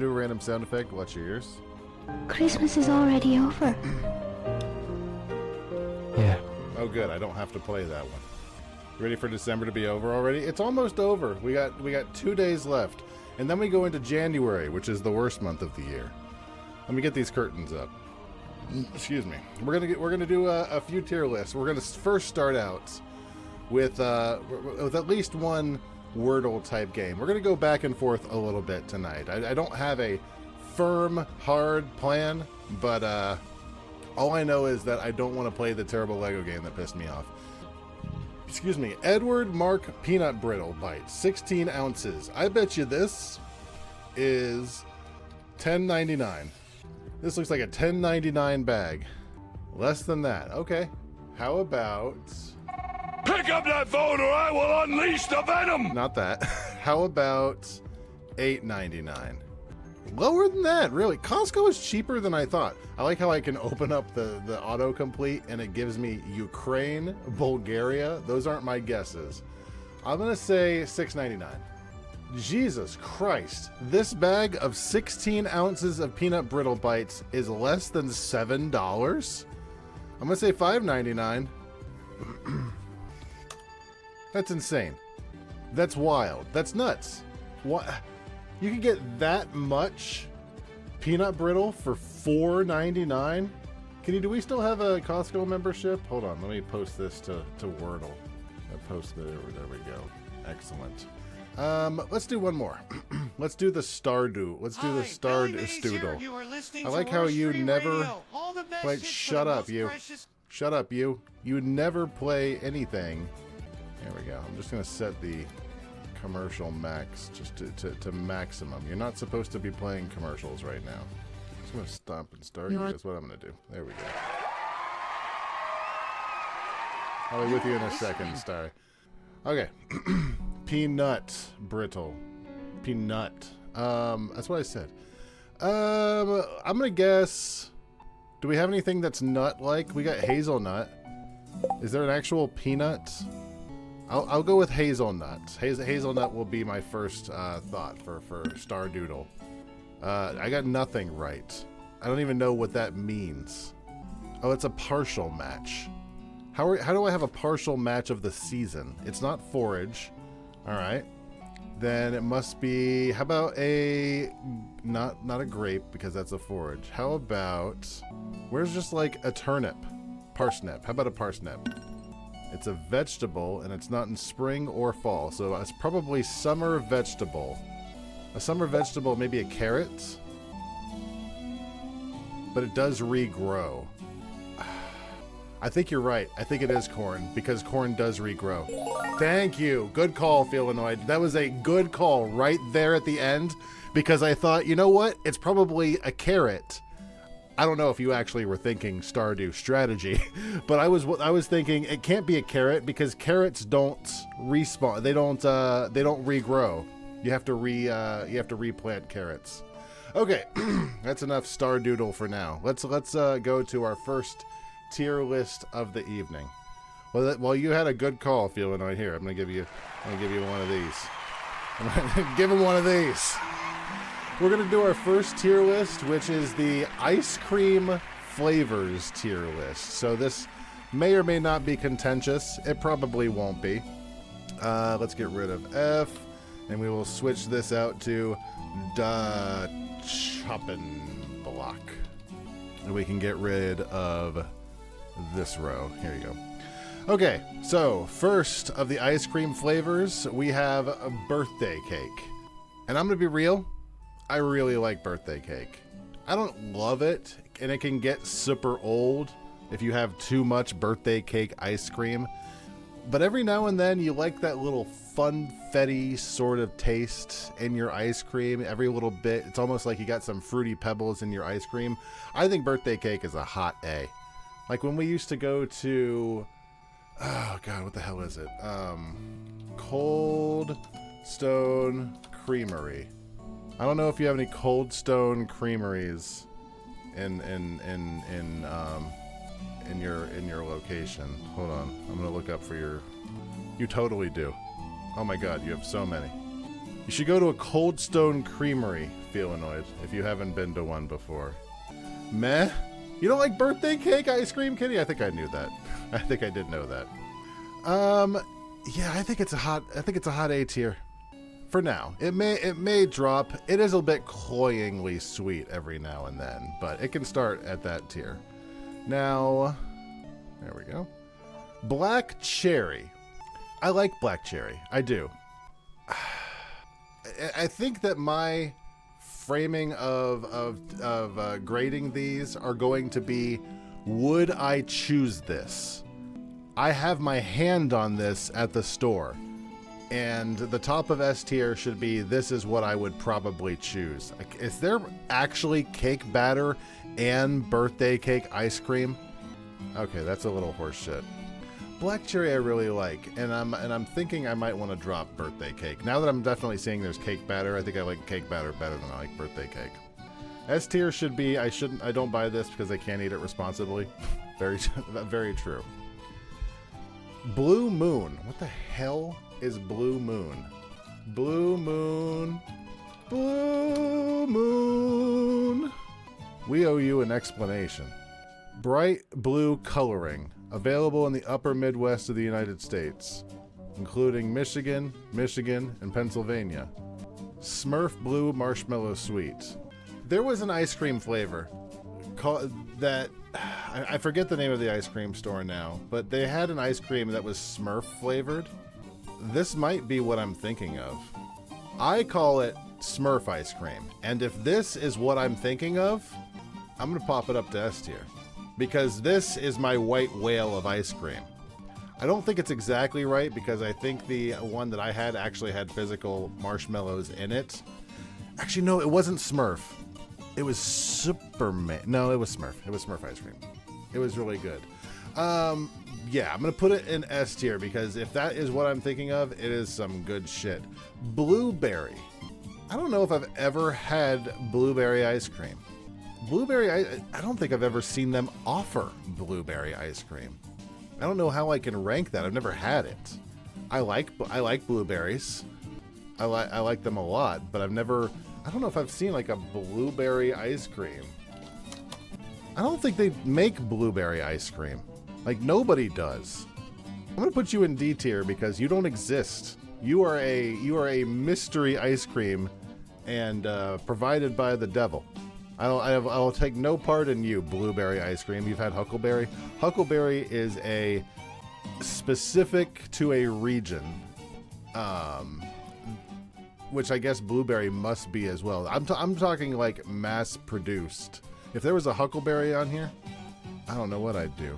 Do a random sound effect, watch your ears. Christmas is already over. Yeah. Oh good, I don't have to play that one. Ready for December to be over already? It's almost over. We got 2 days left. And then we go into January, which is the worst month of the year. Let me get these curtains up. Excuse me. We're gonna do a few tier lists. We're gonna first start out with at least one Wordle type game. We're gonna go back and forth a little bit tonight. I don't have a firm, hard plan, but all I know is that I don't want to play the terrible Lego game that pissed me off. Excuse me. Edward Mark Peanut Brittle Bites, 16 ounces. I bet you this is $10.99. This looks like a $10.99 bag. Less than that. Okay. How about... Pick up that phone or I will unleash the venom! Not that. How about $8.99? Lower than that, really. Costco is cheaper than I thought. I like how I can open up the autocomplete and it gives me Ukraine, Bulgaria. Those aren't my guesses. I'm gonna say $6.99. Jesus Christ. This bag of 16 ounces of peanut brittle bites is less than $7? I'm gonna say $5.99. That's insane. That's wild. That's nuts. What? You can get that much peanut brittle for $4.99? Do we still have a Costco membership? Hold on, let me post this to Wordle. I posted it. There we go. Excellent. Let's do one more. Let's do the Stardew. Let's do the Stardew. I like how you never... Wait, shut up, you. Shut up, you. You never play anything. There we go. I'm just going to set the commercial max just to maximum. You're not supposed to be playing commercials right now. I'm just going to stop and start. That's what I'm going to do. There we go. I'll be with you in a second, Star. Okay. Peanut brittle. Peanut. That's what I said. I'm going to guess... Do we have anything that's nut-like? We got hazelnut. Is there an actual peanut? I'll go with hazelnut. Hazelnut will be my first thought for Stardoodle. I got nothing right. I don't even know what that means. Oh, it's a partial match. How do I have a partial match of the season? It's not forage. All right. Then it must be, how about a, not a grape because that's a forage. How about, where's just like a turnip? Parsnip. How about a parsnip? It's a vegetable, and it's not in spring or fall, so it's probably summer vegetable. A summer vegetable, maybe a carrot? But it does regrow. I think you're right. I think it is corn, because corn does regrow. Thank you. Good call, Philanoid. That was a good call right there at the end, because I thought, you know what? It's probably a carrot. I don't know if you actually were thinking Stardew strategy, but I was thinking it can't be a carrot because carrots don't respawn. They don't regrow. You have to replant carrots. Okay, that's enough Stardoodle for now. Let's go to our first tier list of the evening. Well, you had a good call, Feelanoid. Here, I'm gonna give you one of these. I'm gonna give him one of these. We're going to do our first tier list, which is the ice cream flavors tier list. So this may or may not be contentious. It probably won't be. Let's get rid of F, and we will switch this out to da chopping block. And we can get rid of this row. Here you go. Okay, so first of the ice cream flavors, we have a birthday cake. And I'm going to be real. I really like birthday cake. I don't love it, and it can get super old if you have too much birthday cake ice cream. But every now and then you like that little funfetti sort of taste in your ice cream. Every little bit, it's almost like you got some fruity pebbles in your ice cream. I think birthday cake is a hot A. Like when we used to go to, oh God, what the hell is it? Cold Stone Creamery. I don't know if you have any Cold Stone Creameries in your location. Hold on, I'm gonna look up for your. You totally do. Oh my God, you have so many. You should go to a Cold Stone Creamery, Feelanoid, if you haven't been to one before. Meh? You don't like birthday cake ice cream, Kitty? I think I knew that. I think I did know that. Yeah, I think it's a hot A tier. For now. It may drop. It is a bit cloyingly sweet every now and then, but it can start at that tier. Now, there we go. Black cherry. I like black cherry. I do. I think that my framing of grading these are going to be, would I choose this? I have my hand on this at the store, and the top of S tier should be, this is what I would probably choose. Like, is there actually cake batter and birthday cake ice cream? Okay, that's a little horseshit. Black cherry I really like, and I'm thinking I might want to drop birthday cake. Now that I'm definitely seeing there's cake batter, I think I like cake batter better than I like birthday cake. S tier should be, I don't buy this because I can't eat it responsibly. Very true. Blue Moon. What the hell is Blue Moon? Blue Moon. Blue Moon. We owe you an explanation. Bright blue coloring. Available in the upper Midwest of the United States, including Michigan, and Pennsylvania. Smurf Blue Marshmallow Sweet. There was an ice cream flavor that, I forget the name of the ice cream store now, but they had an ice cream that was Smurf flavored. This might be what I'm thinking of. I call it Smurf ice cream, and if this is what I'm thinking of, I'm going to pop it up to S tier. Because this is my white whale of ice cream. I don't think it's exactly right, because I think the one that I had actually had physical marshmallows in it. Actually, no, it wasn't Smurf. It was Superman. No, it was Smurf. It was Smurf ice cream. It was really good. Yeah, I'm going to put it in S tier, because if that is what I'm thinking of, it is some good shit. Blueberry. I don't know if I've ever had blueberry ice cream. Blueberry, I don't think I've ever seen them offer blueberry ice cream. I don't know how I can rank that. I've never had it. I like blueberries. I like them a lot, but I don't know if I've seen like a blueberry ice cream. I don't think they make blueberry ice cream. Like, nobody does. I'm gonna put you in D tier because you don't exist. You are a mystery ice cream, and provided by the devil. I'll take no part in you, blueberry ice cream. You've had Huckleberry. Huckleberry is a specific to a region, which I guess blueberry must be as well. I'm talking like mass-produced. If there was a Huckleberry on here, I don't know what I'd do.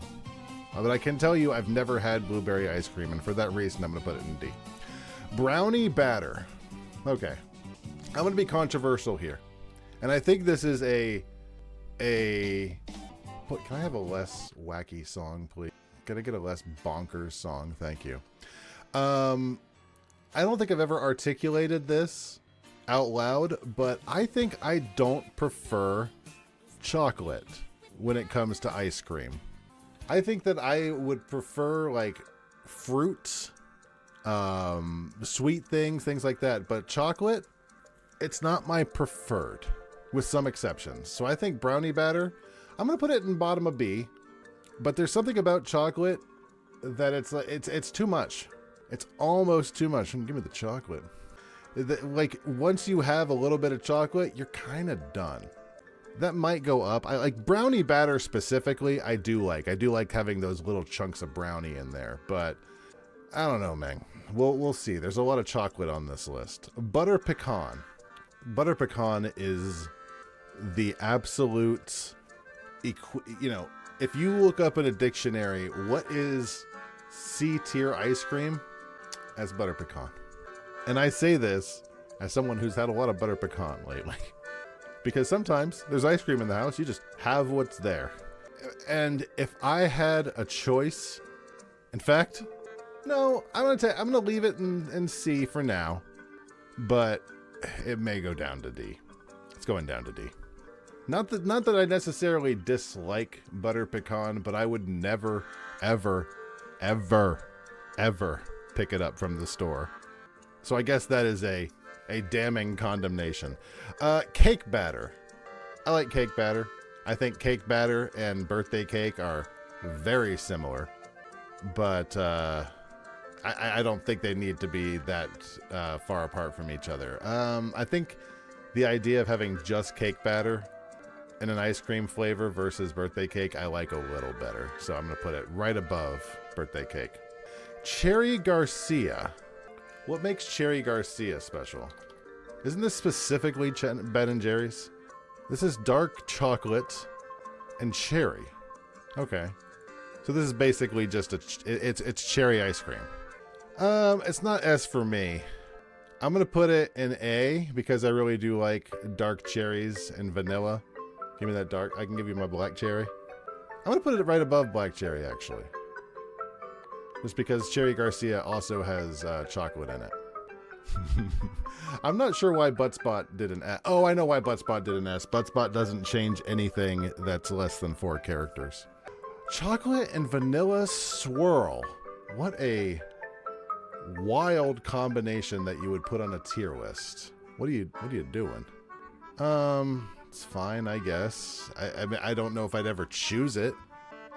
But I can tell you I've never had blueberry ice cream, and for that reason, I'm going to put it in D. Brownie batter. Okay. I'm going to be controversial here. And I think this is can I have a less wacky song, please? Can I get a less bonkers song? Thank you. I don't think I've ever articulated this out loud, but I think I don't prefer chocolate when it comes to ice cream. I think that I would prefer like fruits, sweet things like that, but chocolate, it's not my preferred, with some exceptions. So I think brownie batter, I'm going to put it in bottom of B, but there's something about chocolate that it's too much. It's almost too much. Give me the chocolate. Like, once you have a little bit of chocolate, you're kind of done. That might go up. I like brownie batter specifically. I do like having those little chunks of brownie in there, but I don't know, man. We'll see. There's a lot of chocolate on this list. Butter pecan. Butter pecan is the absolute, if you look up in a dictionary, what is C tier ice cream? As butter pecan. And I say this as someone who's had a lot of butter pecan lately. Because sometimes there's ice cream in the house, you just have what's there. And if I had a choice, in fact, no, I'm gonna leave it in C for now, but it may go down to D. It's going down to D. Not that I necessarily dislike butter pecan, but I would never, ever, ever, ever pick it up from the store. So I guess that is a A damning condemnation. Cake batter. I like cake batter. I think cake batter and birthday cake are very similar, but I don't think they need to be that far apart from each other. I think the idea of having just cake batter in an ice cream flavor versus birthday cake, I like a little better. So I'm going to put it right above birthday cake. Cherry Garcia. What makes Cherry Garcia special? Isn't this specifically Ben & Jerry's? This is dark chocolate and cherry. Okay. So this is basically just it's cherry ice cream. It's not S for me. I'm going to put it in A because I really do like dark cherries and vanilla. Give me that dark. I can give you my black cherry. I'm going to put it right above black cherry, actually. Just because Cherry Garcia also has chocolate in it. I'm not sure why Buttspot did an S. Oh, I know why Buttspot did an S. Buttspot doesn't change anything that's less than 4 characters. Chocolate and vanilla swirl. What a wild combination that you would put on a tier list. What are you doing? It's fine, I guess. I mean, I don't know if I'd ever choose it.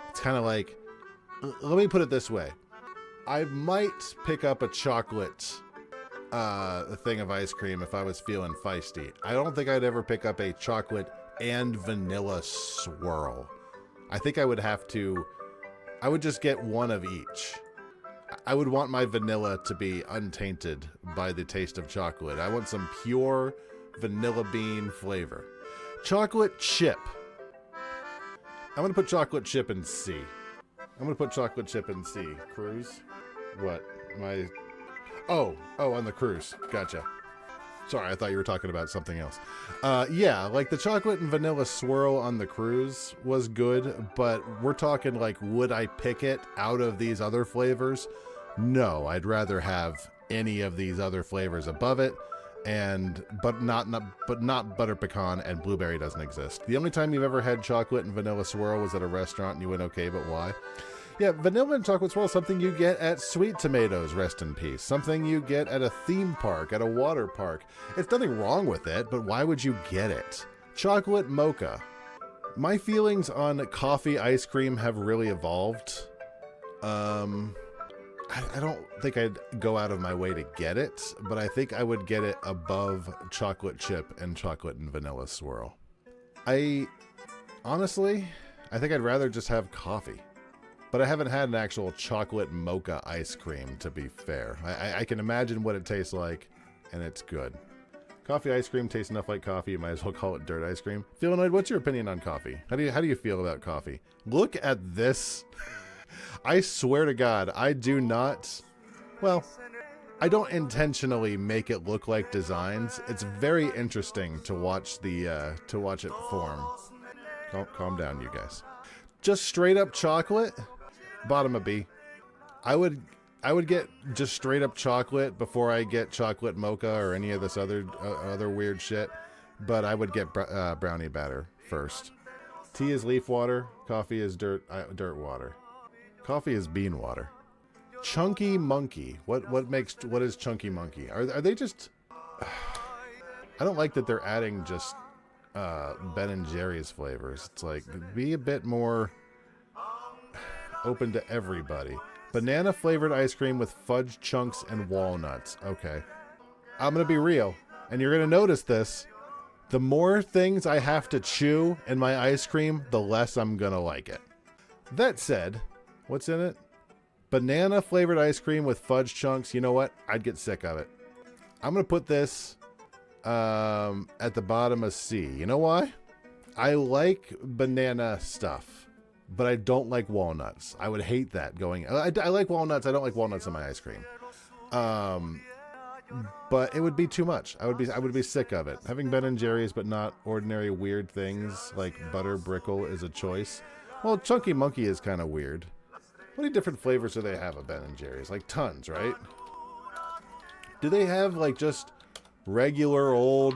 It's kind of like, let me put it this way. I might pick up a chocolate thing of ice cream if I was feeling feisty. I don't think I'd ever pick up a chocolate and vanilla swirl. I think I would just get one of each. I would want my vanilla to be untainted by the taste of chocolate. I want some pure vanilla bean flavor. Chocolate chip. I'm going to put chocolate chip in C. Cruise? What? Oh, on the cruise. Gotcha. Sorry, I thought you were talking about something else. Yeah, like the chocolate and vanilla swirl on the cruise was good, but we're talking like, would I pick it out of these other flavors? No, I'd rather have any of these other flavors above it, but not butter pecan, and blueberry doesn't exist. The only time you've ever had chocolate and vanilla swirl was at a restaurant and you went, okay, but why? Yeah, vanilla and chocolate swirl is something you get at Sweet Tomatoes, rest in peace. Something you get at a theme park, at a water park. It's nothing wrong with it, but why would you get it? Chocolate mocha. My feelings on coffee ice cream have really evolved. I don't think I'd go out of my way to get it, but I think I would get it above chocolate chip and chocolate and vanilla swirl. Honestly, I think I'd rather just have coffee. But I haven't had an actual chocolate mocha ice cream, to be fair. I can imagine what it tastes like, and it's good. Coffee ice cream tastes enough like coffee, you might as well call it dirt ice cream. Feelanoid, what's your opinion on coffee? How do you feel about coffee? Look at this. I swear to God, I don't intentionally make it look like designs. It's very interesting to watch it form. Calm down, you guys. Just straight up chocolate. Bottom of B. I would get just straight up chocolate before I get chocolate mocha or any of this other weird shit, but I would get brownie batter first. Tea is leaf water. Coffee is dirt water. Coffee is bean water. Chunky monkey. What is chunky monkey? Are they just? I don't like that they're adding just Ben & Jerry's flavors. It's like, be a bit more open to everybody. Banana flavored ice cream with fudge chunks and walnuts. Okay. I'm going to be real, and you're going to notice this. The more things I have to chew in my ice cream, the less I'm going to like it. That said, what's in it? Banana flavored ice cream with fudge chunks. You know what? I'd get sick of it. I'm going to put this at the bottom of C. You know why? I like banana stuff, but I don't like walnuts. I would hate that going. I like walnuts. I don't like walnuts in my ice cream. But it would be too much. I would be sick of it. Having Ben & Jerry's, but not ordinary weird things like butter brickle is a choice. Well, Chunky Monkey is kind of weird. How many different flavors do they have of Ben & Jerry's? Like tons, right? Do they have like just regular old,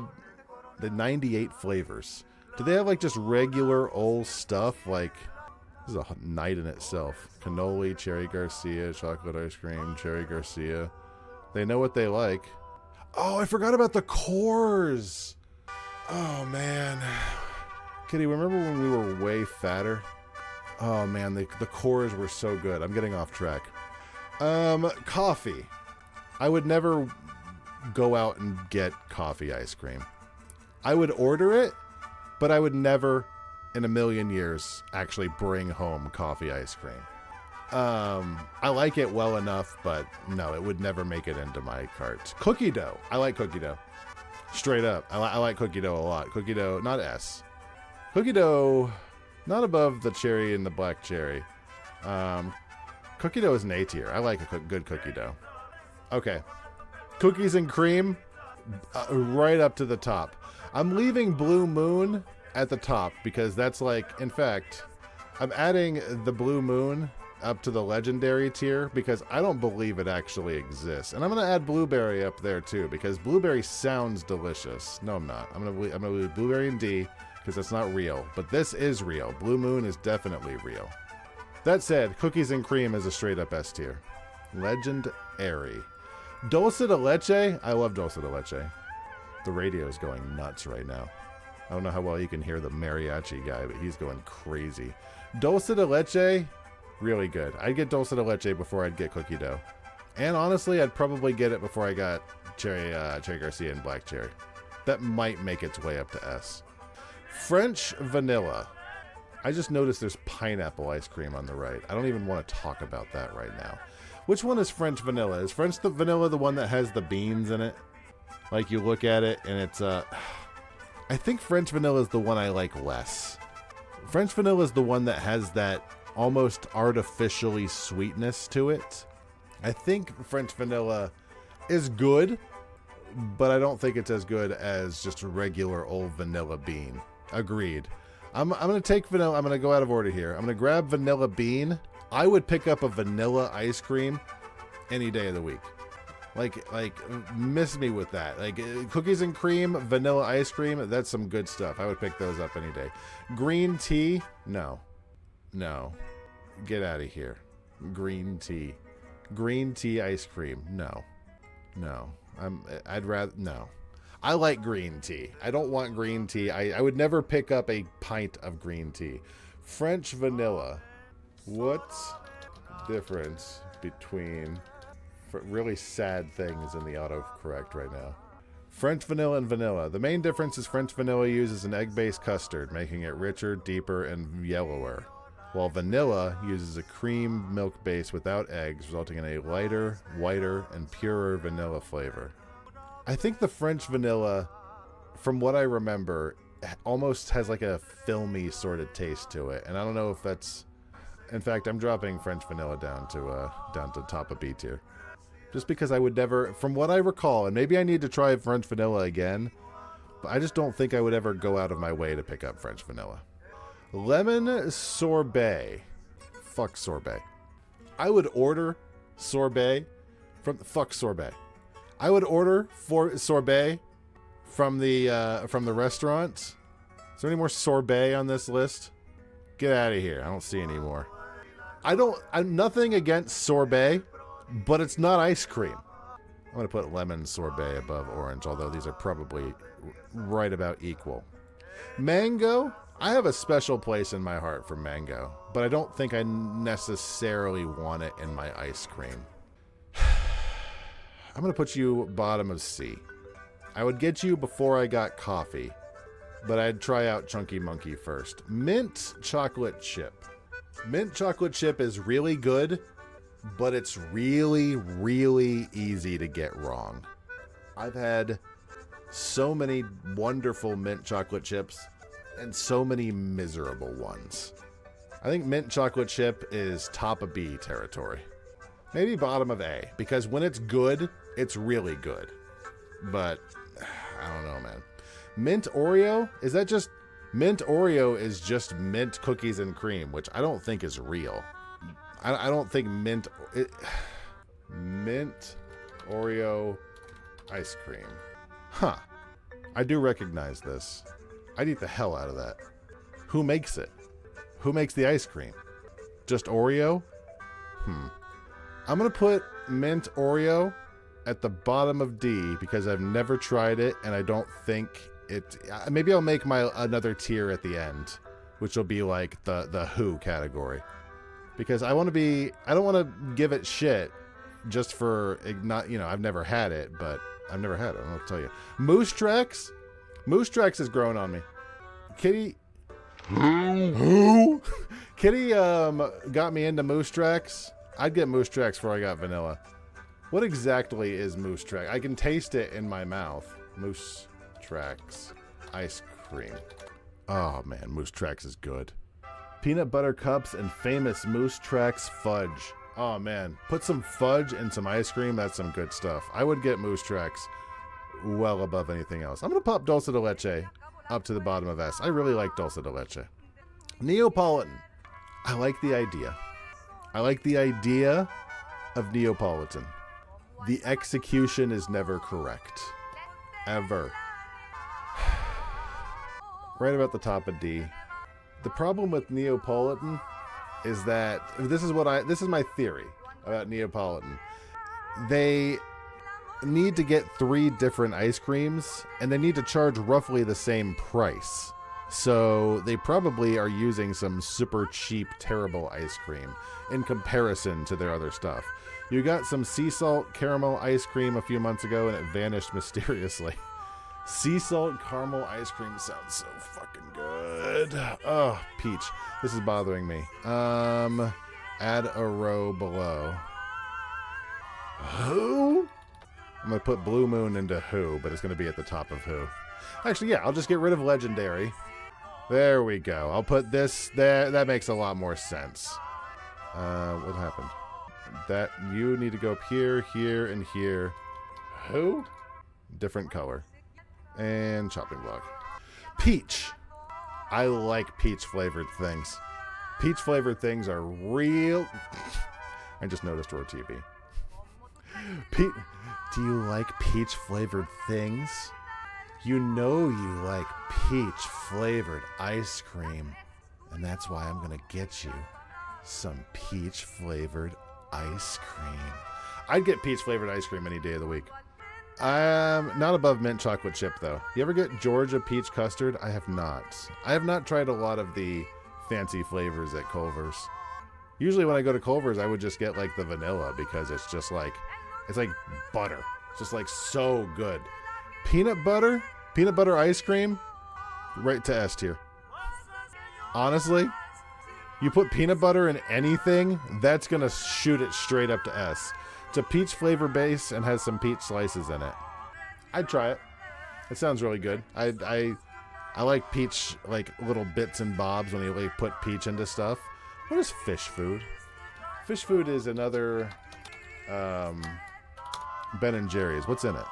the 98 flavors? Do they have like just regular old stuff? Like, this is a night in itself. Cannoli, Cherry Garcia, chocolate ice cream, Cherry Garcia. They know what they like. Oh, I forgot about the cores. Oh, man. Kitty, remember when we were way fatter? Oh, man, the cores were so good. I'm getting off track. Coffee. I would never go out and get coffee ice cream. I would order it, but I would never in a million years actually bring home coffee ice cream. I like it well enough, but no, it would never make it into my cart. Cookie dough. I like cookie dough. Straight up. I like cookie dough a lot. Cookie dough, not S. Cookie dough, not above the cherry and the black cherry. Cookie dough is an A tier. I like a good cookie dough. Okay. Cookies and cream, right up to the top. I'm leaving Blue Moon at the top because that's like, in fact, I'm adding the Blue Moon up to the legendary tier because I don't believe it actually exists. And I'm going to add blueberry up there too because blueberry sounds delicious. No, I'm not. I'm going to leave blueberry in D because that's not real. But this is real. Blue Moon is definitely real. That said, cookies and cream is a straight up S tier. Legendary. Dulce de leche. I love dulce de leche. The radio is going nuts right now. I don't know how well you can hear the mariachi guy, but he's going crazy. Dulce de leche, really good. I'd get dulce de leche before I'd get cookie dough. And honestly, I'd probably get it before I got cherry Garcia and black cherry. That might make its way up to S. French vanilla. I just noticed there's pineapple ice cream on the right. I don't even want to talk about that right now. Which one is French vanilla? Is French vanilla the one that has the beans in it? Like you look at it and it's I think French vanilla is the one I like less. French vanilla is the one that has that almost artificially sweetness to it. I think French vanilla is good, but I don't think it's as good as just a regular old vanilla bean. Agreed. I'm going to take vanilla. I'm going to go out of order here. I'm going to grab vanilla bean. I would pick up a vanilla ice cream any day of the week. Like, miss me with that. Like, cookies and cream, vanilla ice cream, that's some good stuff. I would pick those up any day. Green tea, no. No. Get out of here. Green tea. Green tea ice cream, no. No. I'd rather, no. I like green tea. I don't want green tea. I would never pick up a pint of green tea. French vanilla. What's the difference between... really sad things in the autocorrect right now. French vanilla and vanilla. The main difference is French vanilla uses an egg-based custard, making it richer, deeper, and yellower, while vanilla uses a cream milk base without eggs, resulting in a lighter, whiter, and purer vanilla flavor. I think the French vanilla, from what I remember, almost has like a filmy sort of taste to it, and I don't know if that's... In fact, I'm dropping French vanilla down to top of B tier. Just because I would never, from what I recall, and maybe I need to try French vanilla again, but I just don't think I would ever go out of my way to pick up French vanilla. Lemon sorbet. Fuck sorbet. I would order sorbet from, fuck sorbet. I would order sorbet from the restaurant. Is there any more sorbet on this list? Get out of here. I don't see any more. I'm nothing against sorbet, but it's not ice cream. I'm going to put lemon sorbet above orange, although these are probably right about equal. Mango, I have a special place in my heart for mango, but I don't think I necessarily want it in my ice cream. I'm going to put you bottom of C. I would get you before I got coffee, but I'd try out Chunky Monkey first. Mint chocolate chip. Mint chocolate chip is really good, but it's really, really easy to get wrong. I've had so many wonderful mint chocolate chips and so many miserable ones. I think mint chocolate chip is top of B territory. Maybe bottom of A, because when it's good, it's really good. But, I don't know, man. Mint Oreo? Is that just... Mint Oreo is just mint cookies and cream, which I don't think is real. I don't think mint Oreo ice cream. Huh. I do recognize this. I'd eat the hell out of that. Who makes it? Who makes the ice cream? Just Oreo? I'm going to put mint Oreo at the bottom of D because I've never tried it and I don't think it. Maybe I'll make another tier at the end, which will be like the Who category, because I don't want to give it shit just for not. I've never had it, but I've never had it. I don't know what to tell you. Moose Tracks has grown on me. Kitty. Who? Kitty got me into Moose Tracks. I'd get Moose Tracks before I got vanilla. What exactly is Moose Tracks? I can taste it in my mouth. Moose Tracks ice cream. Oh man, Moose Tracks is good. Peanut butter cups and famous Moose Tracks fudge. Oh man, put some fudge in some ice cream. That's some good stuff. I would get Moose Tracks well above anything else. I'm gonna pop Dulce de Leche up to the bottom of S. I really like Dulce de Leche. Neapolitan. I like the idea. I like the idea of Neapolitan. The execution is never correct. Ever. Right about the top of D. The problem with Neapolitan is that this is my theory about Neapolitan. They need to get 3 different ice creams and they need to charge roughly the same price. So they probably are using some super cheap, terrible ice cream in comparison to their other stuff. You got some sea salt caramel ice cream a few months ago and it vanished mysteriously. Sea salt caramel ice cream sounds so fucking good. Oh, peach. This is bothering me. Add a row below. Who? I'm going to put Blue Moon into Who, but it's going to be at the top of Who. Actually, yeah, I'll just get rid of Legendary. There we go. I'll put this there. That makes a lot more sense. What happened? That you need to go up here, here, and here. Who? Different color. And chopping block. Peach. I like peach flavored things. Peach flavored things are real. I just noticed Roar TV. Do you like peach flavored things? You know you like peach flavored ice cream. And that's why I'm going to get you some peach flavored ice cream. I'd get peach flavored ice cream any day of the week. Not above mint chocolate chip though. You ever get Georgia peach custard? I have not. I have not tried a lot of the fancy flavors at Culver's. Usually when I go to Culver's, I would just get like the vanilla because it's just like, it's like butter. It's just like so good. Peanut butter ice cream, right to S tier. Honestly, you put peanut butter in anything, that's going to shoot it straight up to S. It's a peach flavor base and has some peach slices in it. I'd try it. It sounds really good. I like peach, like little bits and bobs when you like put peach into stuff. What is fish food? Fish food is another Ben and Jerry's. What's in it?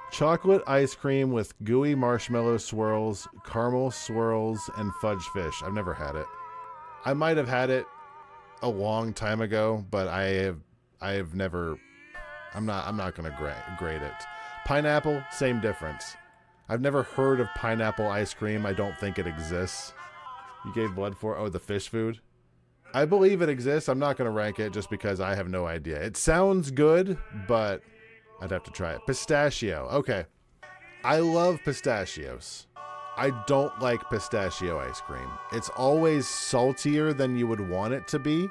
Chocolate ice cream with gooey marshmallow swirls, caramel swirls, and fudge fish. I've never had it. I might have had it a long time ago, but I have never. I'm not going to grade it. Pineapple, same difference. I've never heard of pineapple ice cream. I don't think it exists. You gave blood for the fish food. I believe it exists. I'm not going to rank it just because I have no idea. It sounds good, but I'd have to try it. Pistachio. Okay. I love pistachios. I don't like pistachio ice cream. It's always saltier than you would want it to be.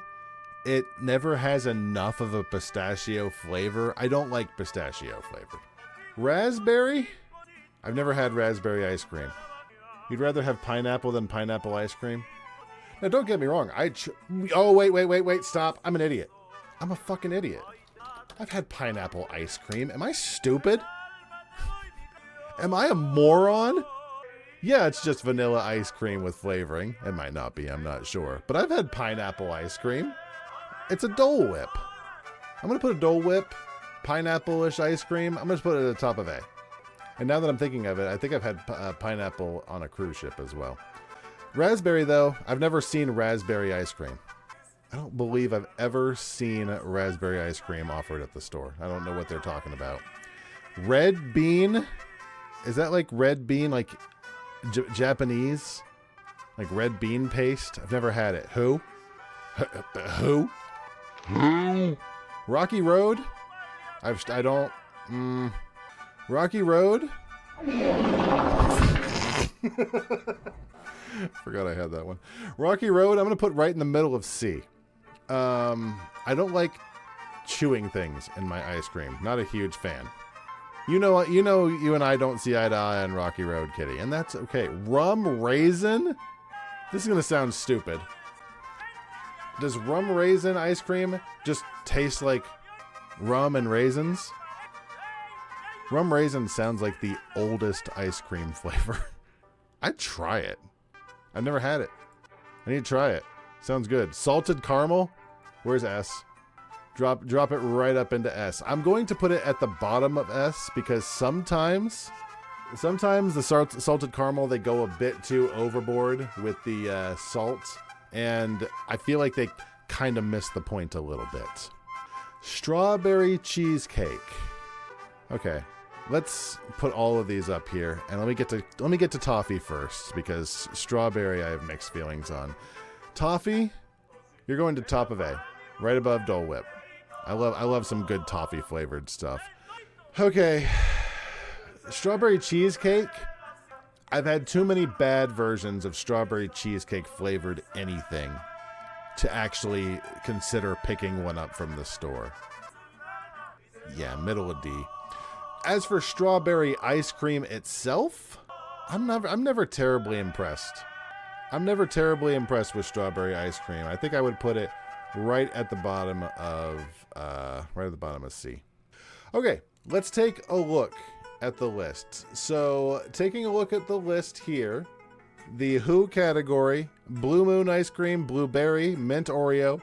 It never has enough of a pistachio flavor. I don't like pistachio flavor. Raspberry? I've never had raspberry ice cream. You'd rather have pineapple than pineapple ice cream? Now, don't get me wrong. Oh, wait, stop. I'm an idiot. I'm a fucking idiot. I've had pineapple ice cream. Am I stupid? Am I a moron? Yeah, it's just vanilla ice cream with flavoring. It might not be, I'm not sure. But I've had pineapple ice cream. It's a Dole Whip. I'm going to put a Dole Whip, pineapple-ish ice cream. I'm going to put it at the top of A. And now that I'm thinking of it, I think I've had pineapple on a cruise ship as well. Raspberry, though, I've never seen raspberry ice cream. I don't believe I've ever seen raspberry ice cream offered at the store. I don't know what they're talking about. Red bean? Is that like red bean, like Japanese? Like red bean paste? I've never had it. Who? Who? Rocky Road? I don't Rocky Road? Forgot I had that one. Rocky Road, I'm going to put right in the middle of C. I don't like chewing things in my ice cream. Not a huge fan. You know, you and I don't see eye to eye on Rocky Road, Kitty, and that's okay. Rum raisin? This is going to sound stupid. Does rum raisin ice cream just taste like rum and raisins? Rum raisin sounds like the oldest ice cream flavor. I'd try it. I've never had it. I need to try it. Sounds good. Salted caramel? Where's S? Drop it right up into S. I'm going to put it at the bottom of S because sometimes the salted caramel, they go a bit too overboard with the salt, and I feel like they kind of miss the point a little bit. Strawberry cheesecake. Okay, let's put all of these up here, and let me get to toffee first because strawberry I have mixed feelings on. Toffee, you're going to top of A, right above Dole Whip. I love some good toffee flavored stuff. Okay, strawberry cheesecake. I've had too many bad versions of strawberry cheesecake flavored anything to actually consider picking one up from the store. Yeah, middle of D. As for strawberry ice cream itself, I'm never terribly impressed. I'm never terribly impressed with strawberry ice cream. I think I would put it right at the bottom of C. Okay, let's take a look at the list. So, taking a look at the list here, the Who category: Blue Moon ice cream, blueberry, mint Oreo,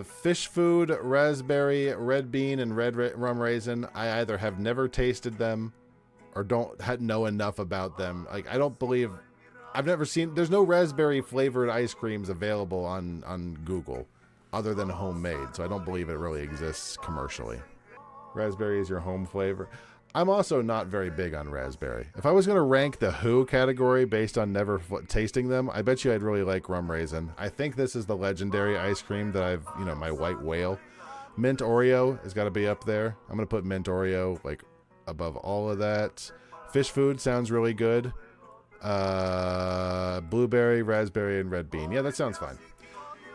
fish food, raspberry, red bean, and red rum raisin. I either have never tasted them or don't know enough about them. Like, I don't believe I've never seen. There's no raspberry flavored ice creams available on Google other than homemade, so I don't believe it really exists commercially. Raspberry is your home flavor. I'm also not very big on raspberry. If I was going to rank the Who category based on never tasting them, I bet you I'd really like rum raisin. I think this is the legendary ice cream that I've, my white whale. Mint Oreo has got to be up there. I'm going to put mint Oreo like above all of that. Fish food sounds really good. Blueberry, raspberry, and red bean. Yeah, that sounds fine.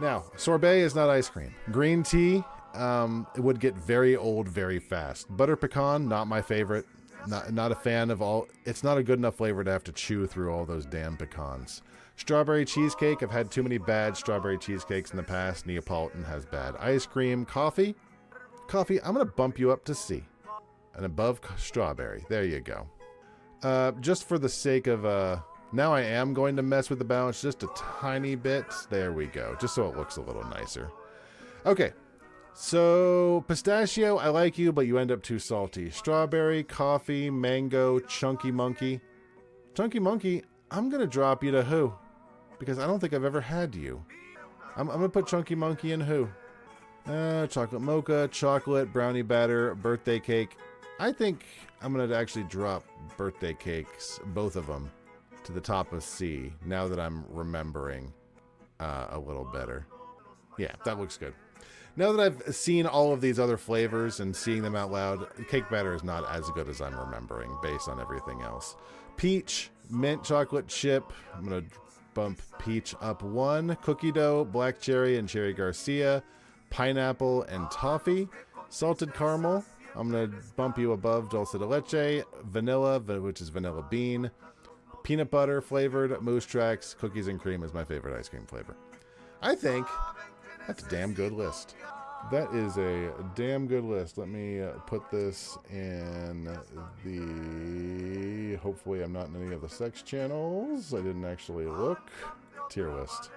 Now, sorbet is not ice cream. Green tea, it would get very old very fast. Butter pecan, not my favorite. Not a fan of all. It's not a good enough flavor to have to chew through all those damn pecans. Strawberry cheesecake, I've had too many bad strawberry cheesecakes in the past. Neapolitan has bad. Ice cream, coffee, I'm going to bump you up to C. And above strawberry. There you go. Just for the sake of now I am going to mess with the balance just a tiny bit. There we go. Just so it looks a little nicer. Okay. So, pistachio, I like you, but you end up too salty. Strawberry, coffee, mango, chunky monkey. Chunky monkey, I'm going to drop you to Who. Because I don't think I've ever had you. I'm going to put chunky monkey in Who. Chocolate mocha, chocolate, brownie batter, birthday cake. I think I'm going to actually drop birthday cakes, both of them, to the top of C, now that I'm remembering a little better. Yeah, that looks good. Now that I've seen all of these other flavors and seeing them out loud, cake batter is not as good as I'm remembering based on everything else. Peach, mint chocolate chip. I'm going to bump peach up 1. Cookie dough, black cherry, and cherry Garcia. Pineapple and toffee. Salted caramel. I'm going to bump you above dulce de leche. Vanilla, which is vanilla bean. Peanut butter flavored Moose Tracks. Cookies and cream is my favorite ice cream flavor. I think that's a damn good list. That is a damn good list. Let me put this in the... Hopefully I'm not in any of the sex channels. I didn't actually look. Tier list.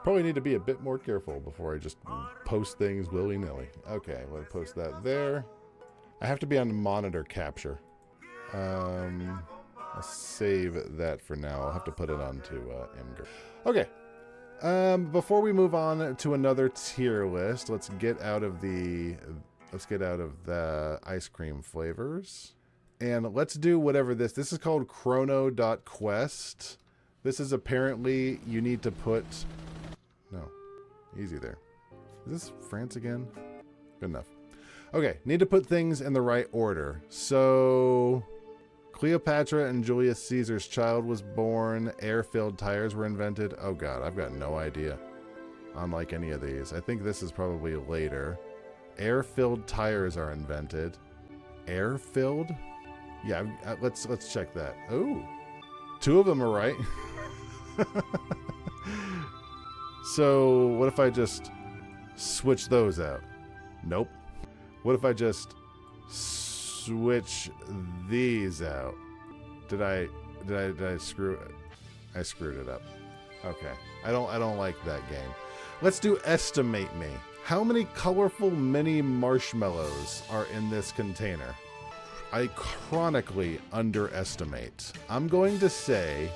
Probably need to be a bit more careful before I just post things willy-nilly. Okay, let's post that there. I have to be on monitor capture. I'll save that for now. I'll have to put it onto Imgur. Okay. Before we move on to another tier list, let's get out of the ice cream flavors. And let's do whatever this is called chrono.quest. This is apparently you need to put... No. Easy there. Is this France again? Good enough. Okay, need to put things in the right order. So, Cleopatra and Julius Caesar's child was born. Air-filled tires were invented. Oh god, I've got no idea. Unlike any of these. I think this is probably later. Air-filled tires are invented. Air-filled? Yeah, let's check that. Oh, 2 of them are right. So, what if I just switch those out? Nope. What if I just switch these out? Did I screw it? I screwed it up. Okay. I don't like that game. Let's do estimate me. How many colorful mini marshmallows are in this container? I chronically underestimate. I'm going to say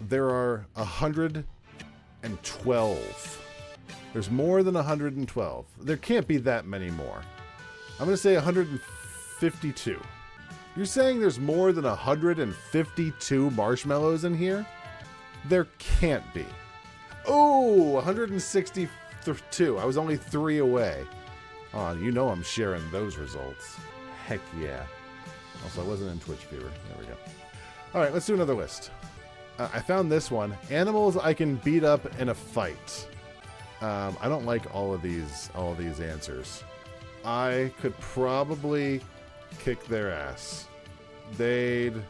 there are 112. There's more than 112. There can't be that many more. I'm going to say 152. You're saying there's more than 152 marshmallows in here? There can't be. Oh, 162. I was only 3 away. Oh, you know I'm sharing those results. Heck yeah. Also, I wasn't in Twitch viewer. There we go. All right, let's do another list. I found this one. Animals I can beat up in a fight. I don't like all of these answers. I could probably kick their ass. It'd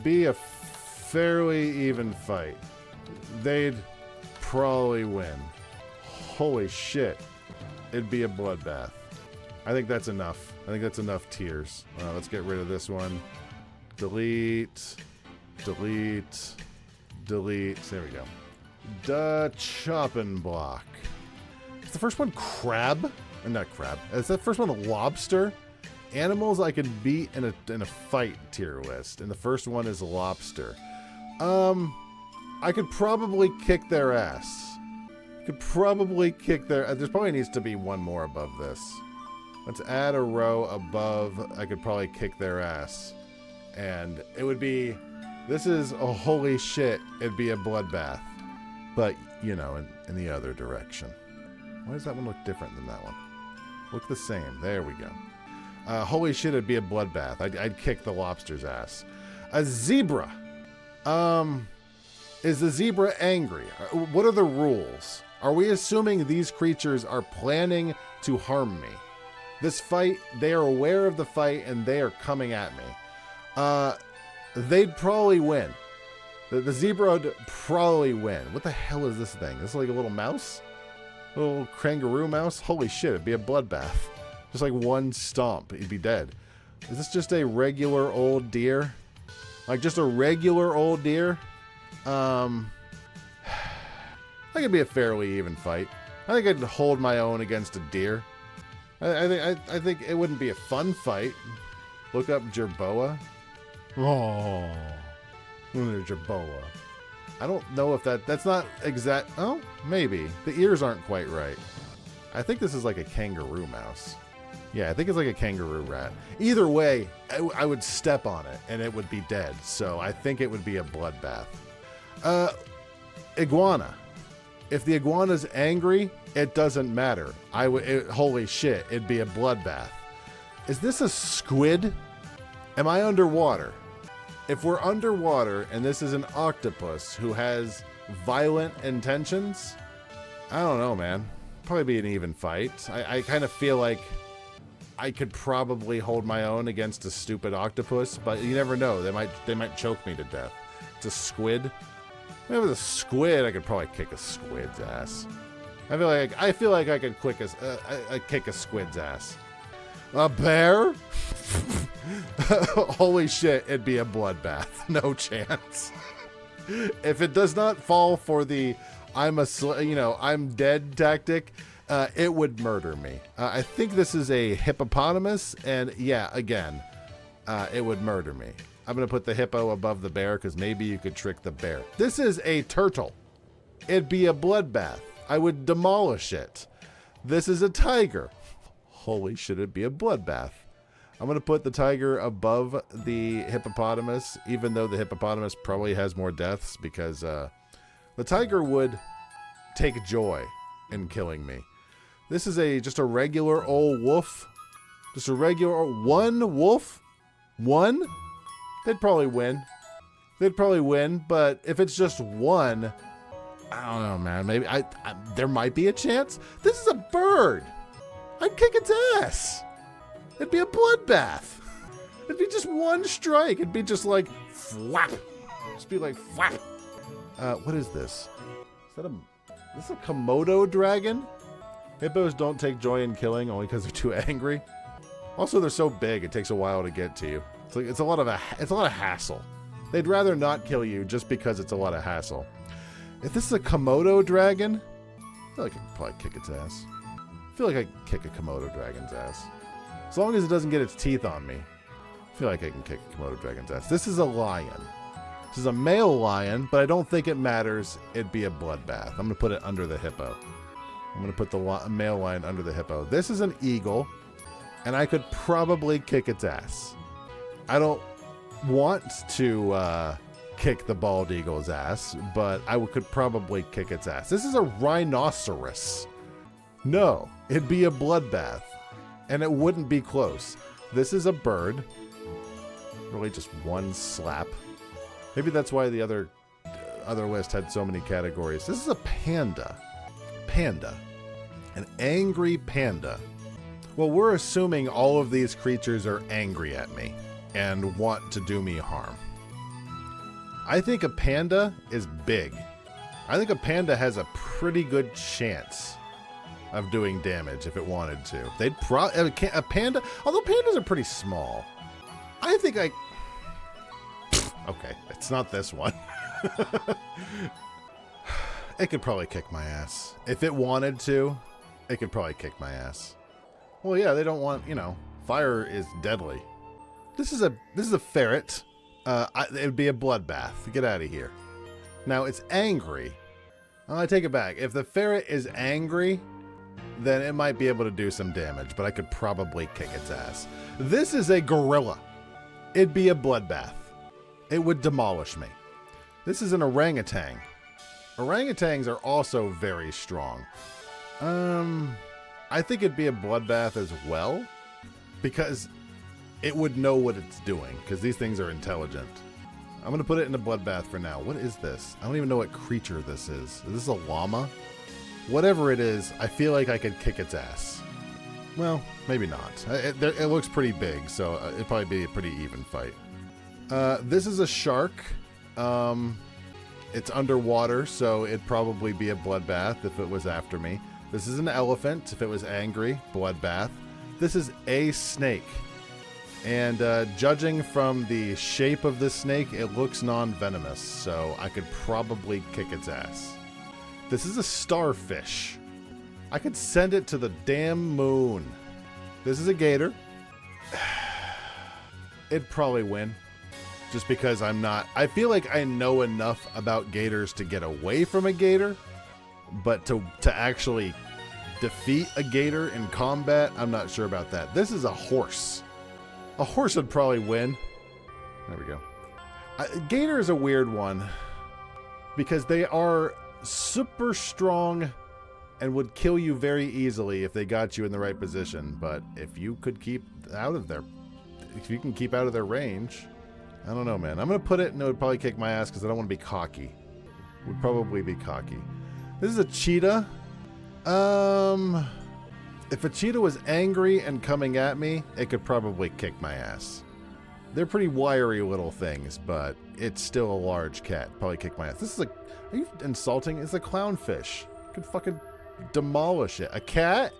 be a fairly even fight. They'd probably win. Holy shit. It'd be a bloodbath. I think that's enough. I think that's enough tears. Let's get rid of this one. Delete. Delete. Delete. There we go. The chopping block. Is the first one crab? Not crab. Is that first one lobster? Animals I could beat in a fight tier list. And the first one is lobster. I could probably kick their ass. There probably needs to be one more above this. Let's add a row above. I could probably kick their ass. And it would be, this is a holy shit. It'd be a bloodbath. But, you know, in the other direction. Why does that one look different than that one? Look the same. There we go. Holy shit, it'd be a bloodbath. I'd kick the lobster's ass. A zebra. Is the zebra angry? What are the rules? Are we assuming these creatures are planning to harm me? This fight, they are aware of the fight and they are coming at me. They'd probably win. The zebra would probably win. What the hell is this thing? This is like a little mouse? A little kangaroo mouse? Holy shit, it'd be a bloodbath. Just like one stomp, he'd be dead. Is this just a regular old deer? Like just a regular old deer? I think it'd be a fairly even fight. I think I'd hold my own against a deer. I think it wouldn't be a fun fight. Look up jerboa. Oh, jerboa. I don't know if that's not exact. Oh, maybe the ears aren't quite right. I think this is like a kangaroo mouse. Yeah, I think it's like a kangaroo rat. Either way, I would step on it and it would be dead. So I think it would be a bloodbath. Iguana. If the iguana's angry, it doesn't matter. Holy shit, it'd be a bloodbath. Is this a squid? Am I underwater? If we're underwater and this is an octopus who has violent intentions, I don't know, man. Probably be an even fight. I kind of feel like I could probably hold my own against a stupid octopus, but you never know. They might choke me to death. It's a squid. If it was a squid, I could probably kick a squid's ass. I feel like I could kick a squid's ass. A bear? Holy shit, it'd be a bloodbath. No chance. If it does not fall for the I'm dead tactic, it would murder me. I think this is a hippopotamus, and yeah, again, it would murder me. I'm going to put the hippo above the bear because maybe you could trick the bear. This is a turtle. It'd be a bloodbath. I would demolish it. This is a tiger. Holy shit, it'd be a bloodbath. I'm going to put the tiger above the hippopotamus, even though the hippopotamus probably has more deaths because the tiger would take joy in killing me. This is just a regular old wolf. Just a regular one wolf? One? They'd probably win. They'd probably win, but if it's just one, I don't know, man. Maybe there might be a chance. This is a bird. I'd kick its ass. It'd be a bloodbath. It'd be just one strike. It'd be just like flap. Just be like flap. What is this? Is this a Komodo dragon? Hippos don't take joy in killing only because they're too angry. Also, they're so big it takes a while to get to you. It's a lot of hassle. They'd rather not kill you just because it's a lot of hassle. If this is a Komodo dragon, I feel like I could probably kick its ass. I feel like I can kick a Komodo dragon's ass. As long as it doesn't get its teeth on me, I feel like I can kick a Komodo dragon's ass. This is a lion. This is a male lion, but I don't think it matters. It'd be a bloodbath. I'm going to put it under the hippo. I'm going to put the male lion under the hippo. This is an eagle, and I could probably kick its ass. I don't want to kick the bald eagle's ass, but I could probably kick its ass. This is a rhinoceros. No, it'd be a bloodbath, and it wouldn't be close. This is a bird. Really just one slap. Maybe that's why the other list had so many categories. This is a panda. Panda. An angry panda. Well, we're assuming all of these creatures are angry at me and want to do me harm. I think a panda is big. I think a panda has a pretty good chance of doing damage if it wanted to. They'd a panda, although pandas are pretty small. I think okay, it's not this one. It could probably kick my ass. If it wanted to, it could probably kick my ass. Well, yeah, they don't want, fire is deadly. This is a ferret. It would be a bloodbath. Get out of here. Now, it's angry. I take it back. If the ferret is angry, then it might be able to do some damage, but I could probably kick its ass. This is a gorilla. It'd be a bloodbath. It would demolish me. This is an orangutan. Orangutans are also very strong. I think it'd be a bloodbath as well, because it would know what it's doing, because these things are intelligent. I'm going to put it in a bloodbath for now. What is this? I don't even know what creature this is. Is this a llama? Whatever it is, I feel like I could kick its ass. Well, maybe not. It looks pretty big, so it'd probably be a pretty even fight. This is a shark. It's underwater, so it'd probably be a bloodbath if it was after me. This is an elephant. If it was angry, bloodbath. This is a snake. And judging from the shape of this snake, it looks non-venomous, so I could probably kick its ass. This is a starfish. I could send it to the damn moon. This is a gator. It'd probably win. Just because I feel like I know enough about gators to get away from a gator, but to actually defeat a gator in combat, I'm not sure about that. This is a horse. A horse would probably win. There we go. Gator is a weird one because they are super strong and would kill you very easily if they got you in the right position. But if you could keep out of if you can keep out of their range, I don't know, man. I'm going to put it, and it would probably kick my ass because I don't want to be cocky. Would probably be cocky. This is a cheetah. If a cheetah was angry and coming at me, it could probably kick my ass. They're pretty wiry little things, but it's still a large cat. Probably kick my ass. This is are you insulting? It's a clownfish. Could fucking demolish it. A cat?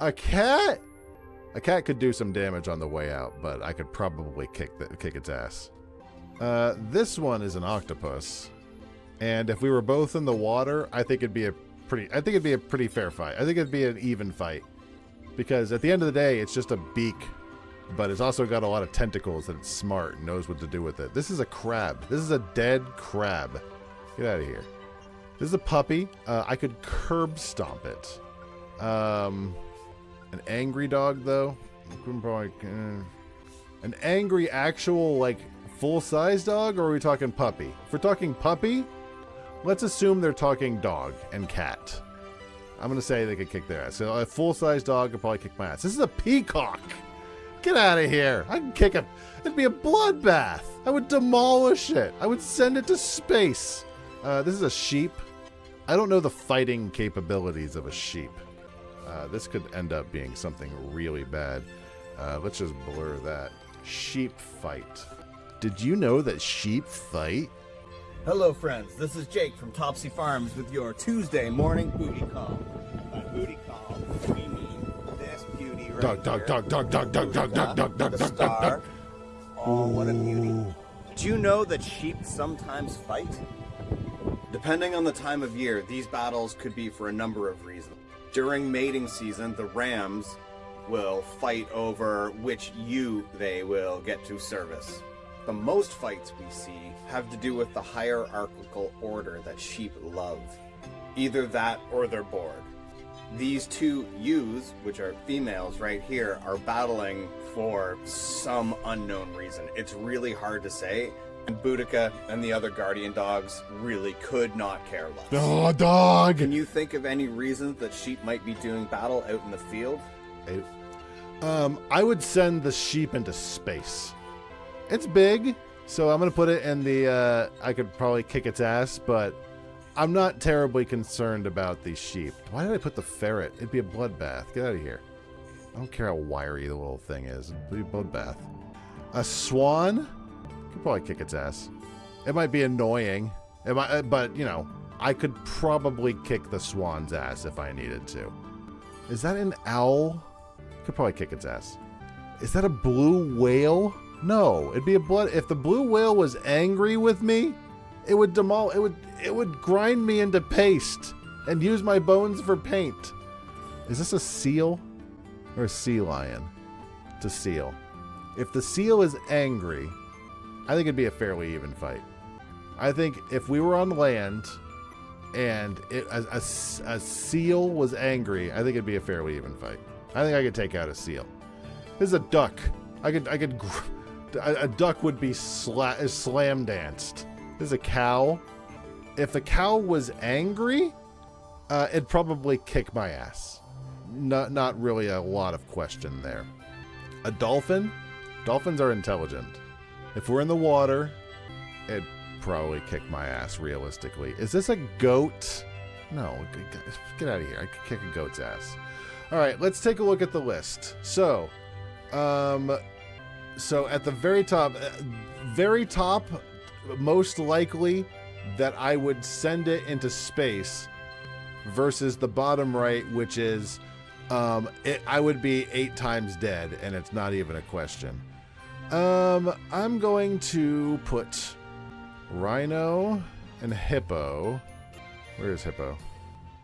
A cat? A cat could do some damage on the way out, but I could probably kick its ass. This one is an octopus, and if we were both in the water, I think it'd be a pretty fair fight. I think it'd be an even fight, because at the end of the day, it's just a beak, but it's also got a lot of tentacles that it's smart and knows what to do with it. This is a crab. This is a dead crab. Get out of here. This is a puppy. I could curb stomp it. An angry dog, though. An angry, actual, like, full-size dog, or are we talking puppy? If we're talking puppy, let's assume they're talking dog and cat. I'm going to say they could kick their ass. So a full-size dog could probably kick my ass. This is a peacock. Get out of here. I can kick it. It'd be a bloodbath. I would demolish it. I would send it to space. This is a sheep. I don't know the fighting capabilities of a sheep. This could end up being something really bad. Let's just blur that. Sheep fight. Did you know that sheep fight? Hello friends, this is Jake from Topsy Farms with your Tuesday morning booty call. By booty call, we mean this beauty right Dog, dog, here. dog, dog, dog, dog, dog, dog, dog, dog, The dog, star. dog. Oh, what a beauty. Do you know that sheep sometimes fight? Depending on the time of year, these battles could be for a number of reasons. During mating season, the rams will fight over which ewe they will get to service. The most fights we see have to do with the hierarchical order that sheep love. Either that or they're bored. These two ewes, which are females right here, are battling for some unknown reason. It's really hard to say, and Boudica and the other guardian dogs really could not care less. Oh, dog. Can you think of any reasons that sheep might be doing battle out in the field? I would send the sheep into space. It's big, so I'm going to put it in the, I could probably kick its ass, but I'm not terribly concerned about these sheep. Why did I put the ferret? It'd be a bloodbath. Get out of here. I don't care how wiry the little thing is. It'd be a bloodbath. A swan? Could probably kick its ass. It might be annoying, but, you know, I could probably kick the swan's ass if I needed to. Is that an owl? Could probably kick its ass. Is that a blue whale? No, it'd be a blood. If the blue whale was angry with me, it would it would grind me into paste and use my bones for paint. Is this a seal or a sea lion? It's a seal. If the seal is angry, I think it'd be a fairly even fight. I think if we were on land and a seal was angry, I think it'd be a fairly even fight. I think I could take out a seal. This is a duck. A duck would be slam danced. This is a cow. If the cow was angry, it'd probably kick my ass. Not really a lot of question there. A dolphin? Dolphins are intelligent. If we're in the water, it'd probably kick my ass realistically. Is this a goat? No, get out of here. I could kick a goat's ass. All right, let's take a look at the list. So at the very top, most likely that I would send it into space versus the bottom right, which is I would be 8 times dead, and it's not even a question. I'm going to put rhino and hippo. Where is hippo?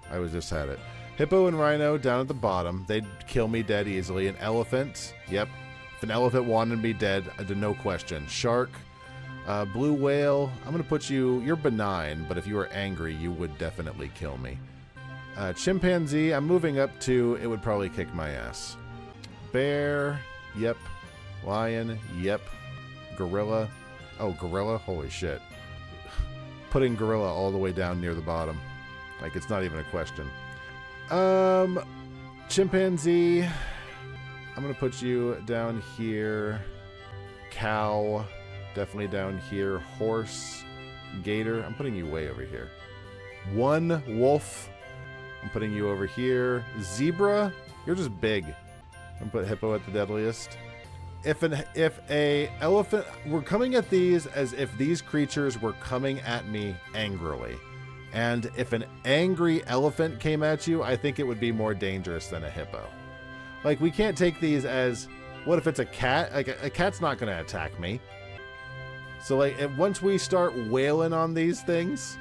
I just had it. Hippo and rhino down at the bottom. They'd kill me dead easily. An elephant. Yep. If an elephant wanted me dead, no question. Shark. Blue whale. I'm going to put you... You're benign, but if you were angry, you would definitely kill me. Chimpanzee. I'm moving up to... It would probably kick my ass. Bear. Yep. Lion. Yep. Gorilla. Oh, gorilla? Holy shit. Putting gorilla all the way down near the bottom. Like, it's not even a question. Chimpanzee. I'm going to put you down here. Cow. Definitely down here. Horse. Gator. I'm putting you way over here. One wolf. I'm putting you over here. Zebra. You're just big. I'm going to put hippo at the deadliest. If a elephant... We're coming at these as if these creatures were coming at me angrily. And if an angry elephant came at you, I think it would be more dangerous than a hippo. Like, we can't take these as, what if it's a cat? Like, a cat's not going to attack me. So, like, once we start wailing on these things,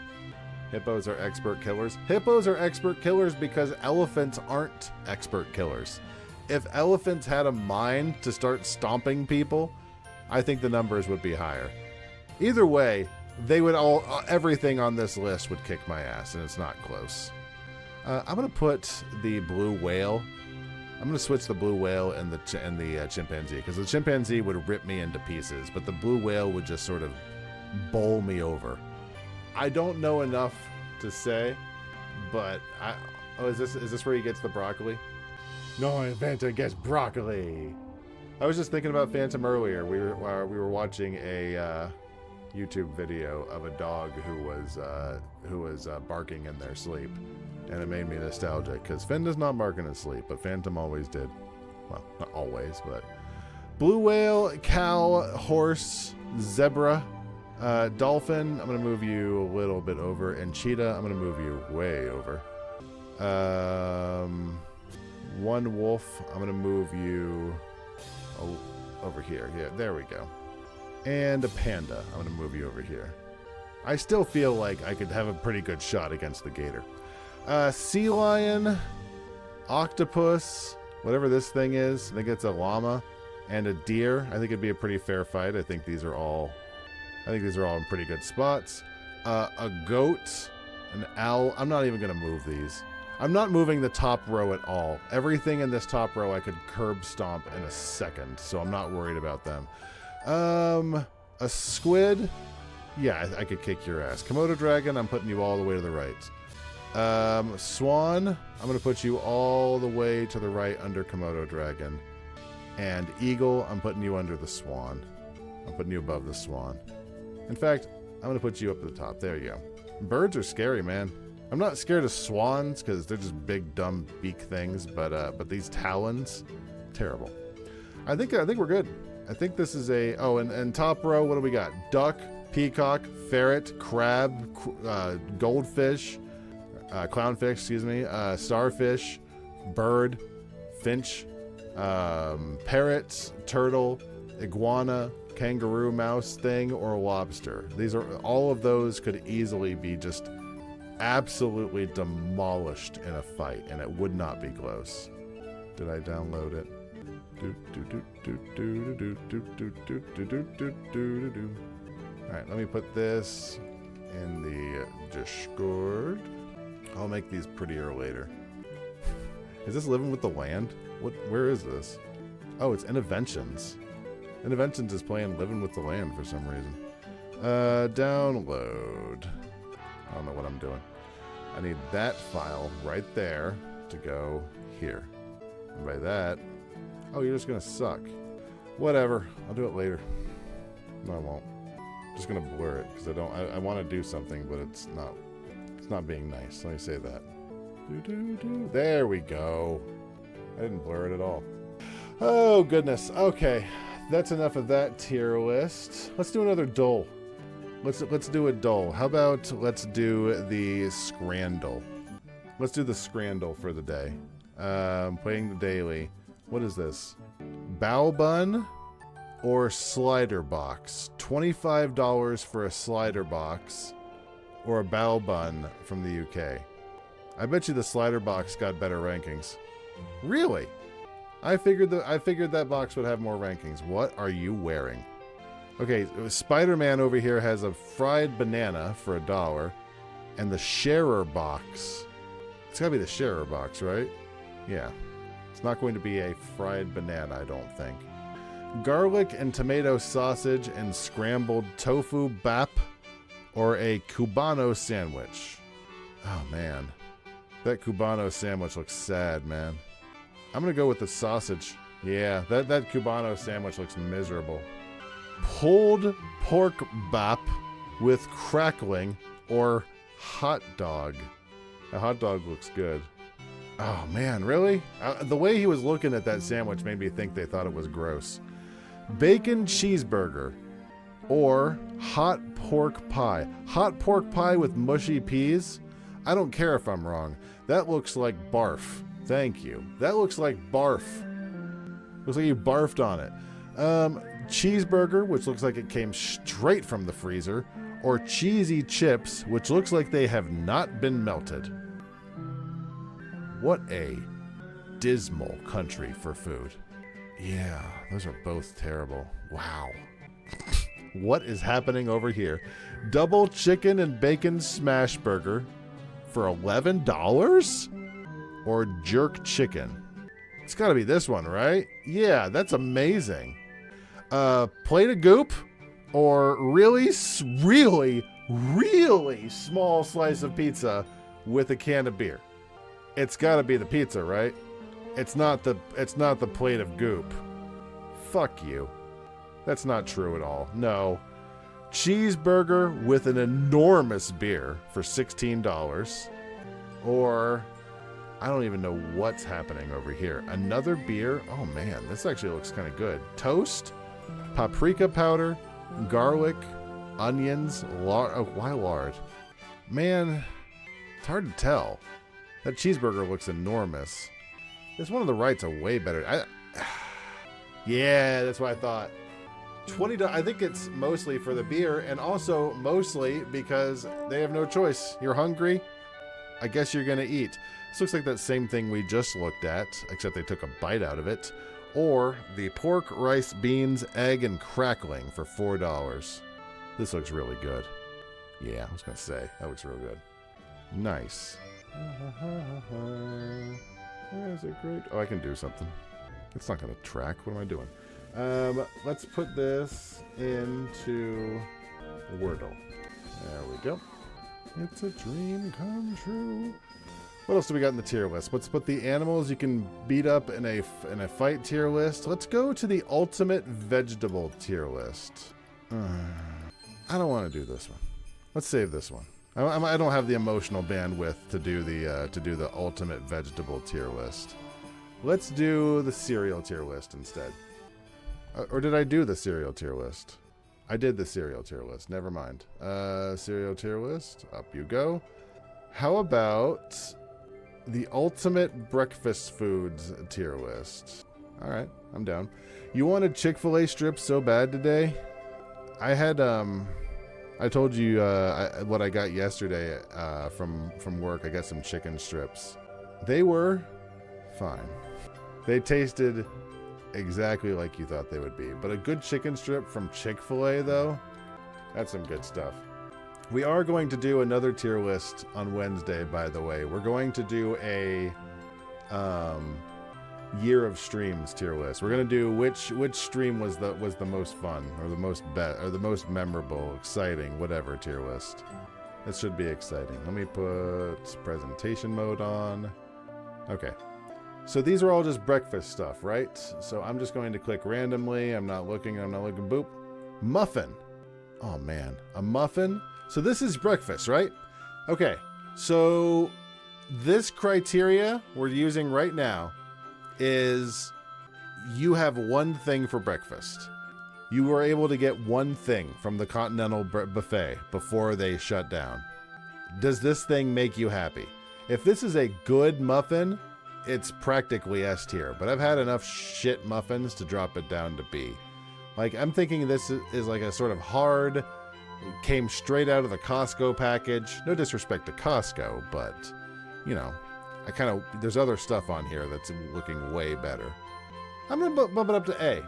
hippos are expert killers. Hippos are expert killers because elephants aren't expert killers. If elephants had a mind to start stomping people, I think the numbers would be higher. Either way, they would everything on this list would kick my ass, and it's not close. I'm going to put the blue whale. I'm going to switch the blue whale and the chimpanzee, because the chimpanzee would rip me into pieces, but the blue whale would just sort of bowl me over. I don't know enough to say, but is this where he gets the broccoli? No, Inventa gets broccoli. I was just thinking about Phantom earlier. We were watching a YouTube video of a dog who was barking in their sleep, and it made me nostalgic because Finn does not bark in his sleep, but Phantom always did. Well, not always, but blue whale, cow, horse, zebra, dolphin. I'm gonna move you a little bit over, and cheetah. I'm gonna move you way over. One wolf. I'm gonna move you over here. Yeah, there we go. And a panda. I'm gonna move you over here. I still feel like I could have a pretty good shot against the gator. Sea lion, octopus, whatever this thing is. I think it's a llama, and a deer. I think it'd be a pretty fair fight. I think these are all in pretty good spots. A goat, an owl. I'm not even gonna move these. I'm not moving the top row at all. Everything in this top row I could curb stomp in a second, so I'm not worried about them. A squid. Yeah, I could kick your ass. Komodo dragon, I'm putting you all the way to the right. Swan, I'm going to put you all the way to the right under Komodo dragon. And eagle, I'm putting you under the swan. I'm putting you above the swan. In fact, I'm going to put you up at the top. There you go. Birds are scary, man. I'm not scared of swans because they're just big, dumb beak things, but these talons, terrible. I think we're good. I think this is a... Oh, and top row, what do we got? Duck, peacock, ferret, crab, goldfish, clownfish, excuse me, starfish, bird, finch, parrot, turtle, iguana, kangaroo, mouse thing, or lobster. These are... All of those could easily be just absolutely demolished in a fight, and it would not be close. Did I download it? Alright, let me put this in the Discord. I'll make these prettier later. Is this Living with the Land? Where is this? Oh, it's Interventions. Interventions is playing Living with the Land for some reason. Download. I don't know what I'm doing. I need that file right there to go here. And by that... Oh, you're just gonna suck. Whatever. I'll do it later. No, I won't. I'm just gonna blur it because I want to do something, but it's not being nice. Let me say that. There we go. I didn't blur it at all. Oh goodness. Okay, that's enough of that tier list. Let's do another dole. Let's do a dole. How about let's do the Scrandle? Let's do the Scrandle for the day. Playing the daily. What is this? Bow bun or slider box? $25 for a slider box or a bow bun from the UK. I bet you the slider box got better rankings. Really? I figured that box would have more rankings. What are you wearing? Okay, Spider-Man over here has a fried banana for $1, and the sharer box. It's gotta be the sharer box, right? Yeah. It's not going to be a fried banana, I don't think. Garlic and tomato sausage and scrambled tofu bap, or a Cubano sandwich. Oh man, that Cubano sandwich looks sad, man. I'm gonna go with the sausage. Yeah, that Cubano sandwich looks miserable. Pulled pork bap with crackling, or hot dog. A hot dog looks good. Oh man, really? The way he was looking at that sandwich made me think they thought it was gross. Bacon cheeseburger or hot pork pie. Hot pork pie with mushy peas? I don't care if I'm wrong. That looks like barf. Thank you. That looks like barf. Looks like you barfed on it. Cheeseburger, which looks like it came straight from the freezer, or cheesy chips, which looks like they have not been melted. What a dismal country for food. Yeah, those are both terrible. Wow. What is happening over here? Double chicken and bacon smash burger for $11? Or jerk chicken? It's gotta be this one, right? Yeah, that's amazing. Plate of goop or really small slice of pizza with a can of beer. It's got to be the pizza, right? It's not the plate of goop. Fuck you. That's not true at all. No. Cheeseburger with an enormous beer for $16. Or, I don't even know what's happening over here. Another beer? Oh man, this actually looks kind of good. Toast, paprika powder, garlic, onions, why lard? Man, it's hard to tell. That cheeseburger looks enormous. This one on the right's a way better. Yeah, that's what I thought. $20. I think it's mostly for the beer, and also mostly because they have no choice. You're hungry, I guess you're gonna eat. This looks like that same thing we just looked at, except they took a bite out of it. Or the pork, rice, beans, egg, and crackling for $4. This looks really good. Yeah, I was gonna say, that looks real good. Nice. Is it great? Oh, I can do something. It's not gonna track. What am I doing? Let's put this into Wordle. There we go. It's a dream come true. What else do we got in the tier list? Let's put the animals you can beat up in a fight tier list. Let's go to the ultimate vegetable tier list. I don't want to do this one. Let's save this one. I don't have the emotional bandwidth to do the ultimate vegetable tier list. Let's do the cereal tier list instead. Or did I do the cereal tier list? I did the cereal tier list. Never mind. Cereal tier list. Up you go. How about the ultimate breakfast foods tier list? All right, I'm down. You wanted Chick-fil-A strips so bad today? I had I told you what I got yesterday from work. I got some chicken strips. They were fine. They tasted exactly like you thought they would be. But a good chicken strip from Chick-fil-A, though, that's some good stuff. We are going to do another tier list on Wednesday, by the way. We're going to do a year of streams tier list. We're going to do which stream was the most fun, or the most memorable, exciting, whatever tier list. This should be exciting. Let me put presentation mode on. Okay. So these are all just breakfast stuff, right? So I'm just going to click randomly. I'm not looking. Boop. Muffin. Oh man, a muffin. So this is breakfast, right? Okay. So this criteria we're using right now is you have one thing for breakfast. You were able to get one thing from the Continental Buffet before they shut down. Does this thing make you happy? If this is a good muffin, it's practically S tier, but I've had enough shit muffins to drop it down to B. Like, I'm thinking this is like a sort of hard, came straight out of the Costco package. No disrespect to Costco, but, you know, there's other stuff on here that's looking way better. I'm going to bump it up to A.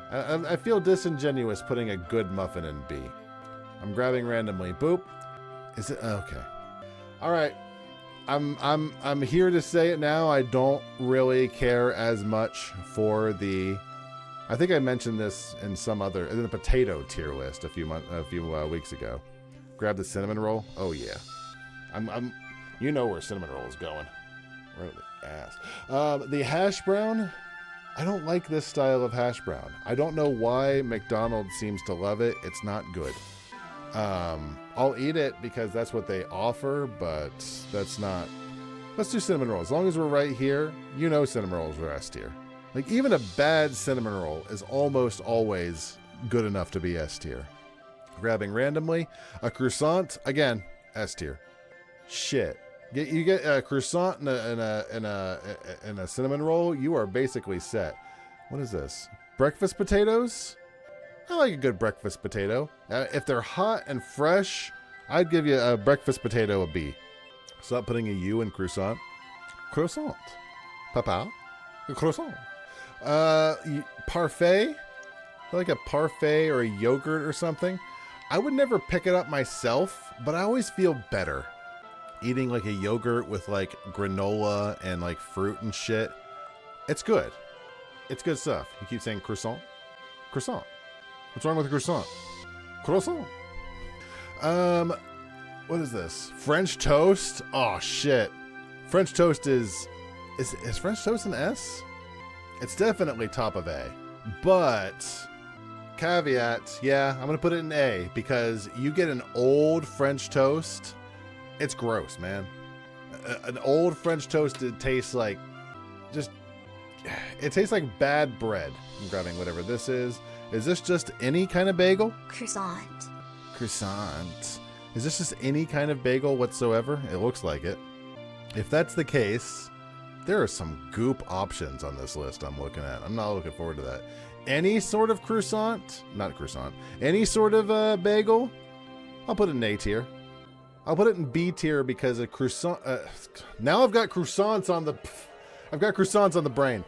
I feel disingenuous putting a good muffin in B. I'm grabbing randomly. Boop. Is it? Okay. All right. I'm here to say it now. I don't really care as much for the. I think I mentioned this in the potato tier list a few weeks ago. Grab the cinnamon roll. Oh yeah, you know where cinnamon roll is going. Right the ass. The hash brown. I don't like this style of hash brown. I don't know why McDonald's seems to love it. It's not good. I'll eat it because that's what they offer, but that's not. Let's do cinnamon roll. As long as we're right here, you know cinnamon rolls are S tier. Like, even a bad cinnamon roll is almost always good enough to be S tier. Grabbing randomly. A croissant, again, S tier. Shit. You get a croissant and a cinnamon roll, you are basically set. What is this? Breakfast potatoes? I like a good breakfast potato. If they're hot and fresh, I'd give you a breakfast potato a B. Stop putting a U in croissant. Croissant. Papa? A croissant. Parfait? Like a parfait or a yogurt or something. I would never pick it up myself, but I always feel better eating like a yogurt with like granola and like fruit and shit. It's good. It's good stuff. You keep saying croissant? Croissant. What's wrong with a croissant? Croissant. What is this? French toast? Oh shit. French toast is French toast an S? It's definitely top of A. But caveat, yeah, I'm gonna put it in A because you get an old French toast. It's gross, man. An old French toast, it tastes like it tastes like bad bread. I'm grabbing whatever this is. Is this just any kind of bagel? Croissant. Croissant. Is this just any kind of bagel whatsoever? It looks like it. If that's the case, there are some goop options on this list I'm looking at. I'm not looking forward to that. Any sort of croissant, not croissant, any sort of bagel, I'll put it in A tier. I'll put it in B tier because a croissant, now I've got croissants on the brain.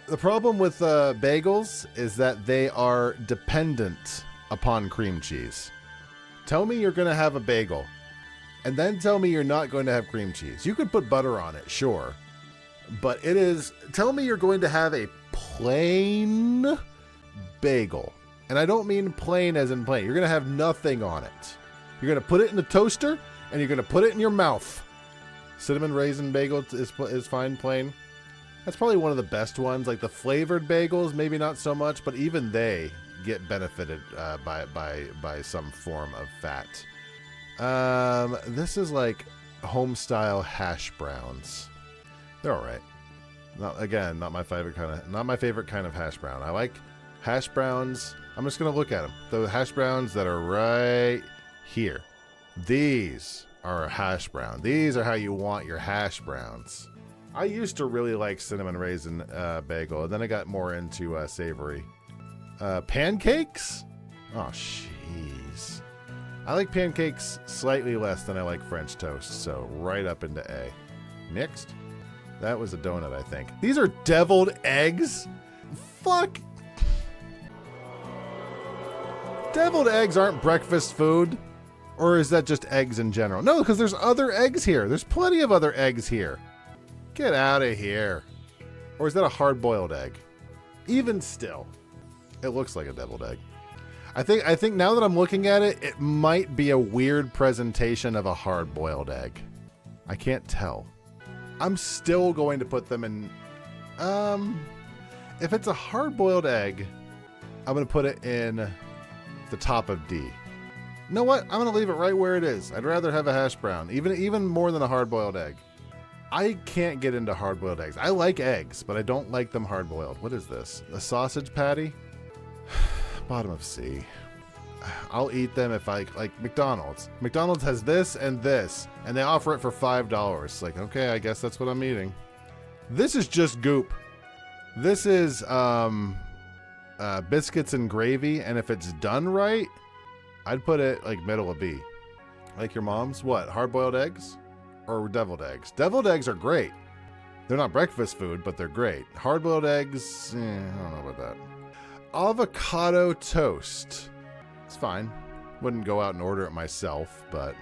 The problem with bagels is that they are dependent upon cream cheese. Tell me you're going to have a bagel, and then tell me you're not going to have cream cheese. You could put butter on it, sure. But tell me you're going to have a plain bagel. And I don't mean plain as in plain. You're going to have nothing on it. You're going to put it in the toaster, and you're going to put it in your mouth. Cinnamon raisin bagel is fine, plain. That's probably one of the best ones. Like the flavored bagels, maybe not so much, but even they get benefited by some form of fat. This is like home style hash browns. They're all right. Not my favorite kind of hash brown. I like hash browns. I'm just gonna look at them. The hash browns that are right here. These are a hash brown. These are how you want your hash browns. I used to really like cinnamon raisin bagel, and then I got more into savory. Pancakes? Oh, jeez. I like pancakes slightly less than I like French toast, so right up into A. Next. That was a donut, I think. These are deviled eggs? Fuck. Deviled eggs aren't breakfast food? Or is that just eggs in general? No, because there's other eggs here. There's plenty of other eggs here. Get out of here. Or is that a hard-boiled egg? Even still, it looks like a deviled egg. I think now that I'm looking at it, it might be a weird presentation of a hard-boiled egg. I can't tell. I'm still going to put them in... if it's a hard-boiled egg, I'm going to put it in the top of D. You know what? I'm going to leave it right where it is. I'd rather have a hash brown, even more than a hard-boiled egg. I can't get into hard-boiled eggs. I like eggs, but I don't like them hard-boiled. What is this? A sausage patty? Bottom of C. I'll eat them if I like McDonald's. McDonald's has this, and they offer it for $5. Like, okay, I guess that's what I'm eating. This is just goop. This is biscuits and gravy, and if it's done right, I'd put it like middle of B. Like your mom's? What? Hard-boiled eggs? Or deviled eggs? Deviled eggs are great. They're not breakfast food, but they're great. Hard-boiled eggs, I don't know about that. Avocado toast. It's fine. Wouldn't go out and order it myself, but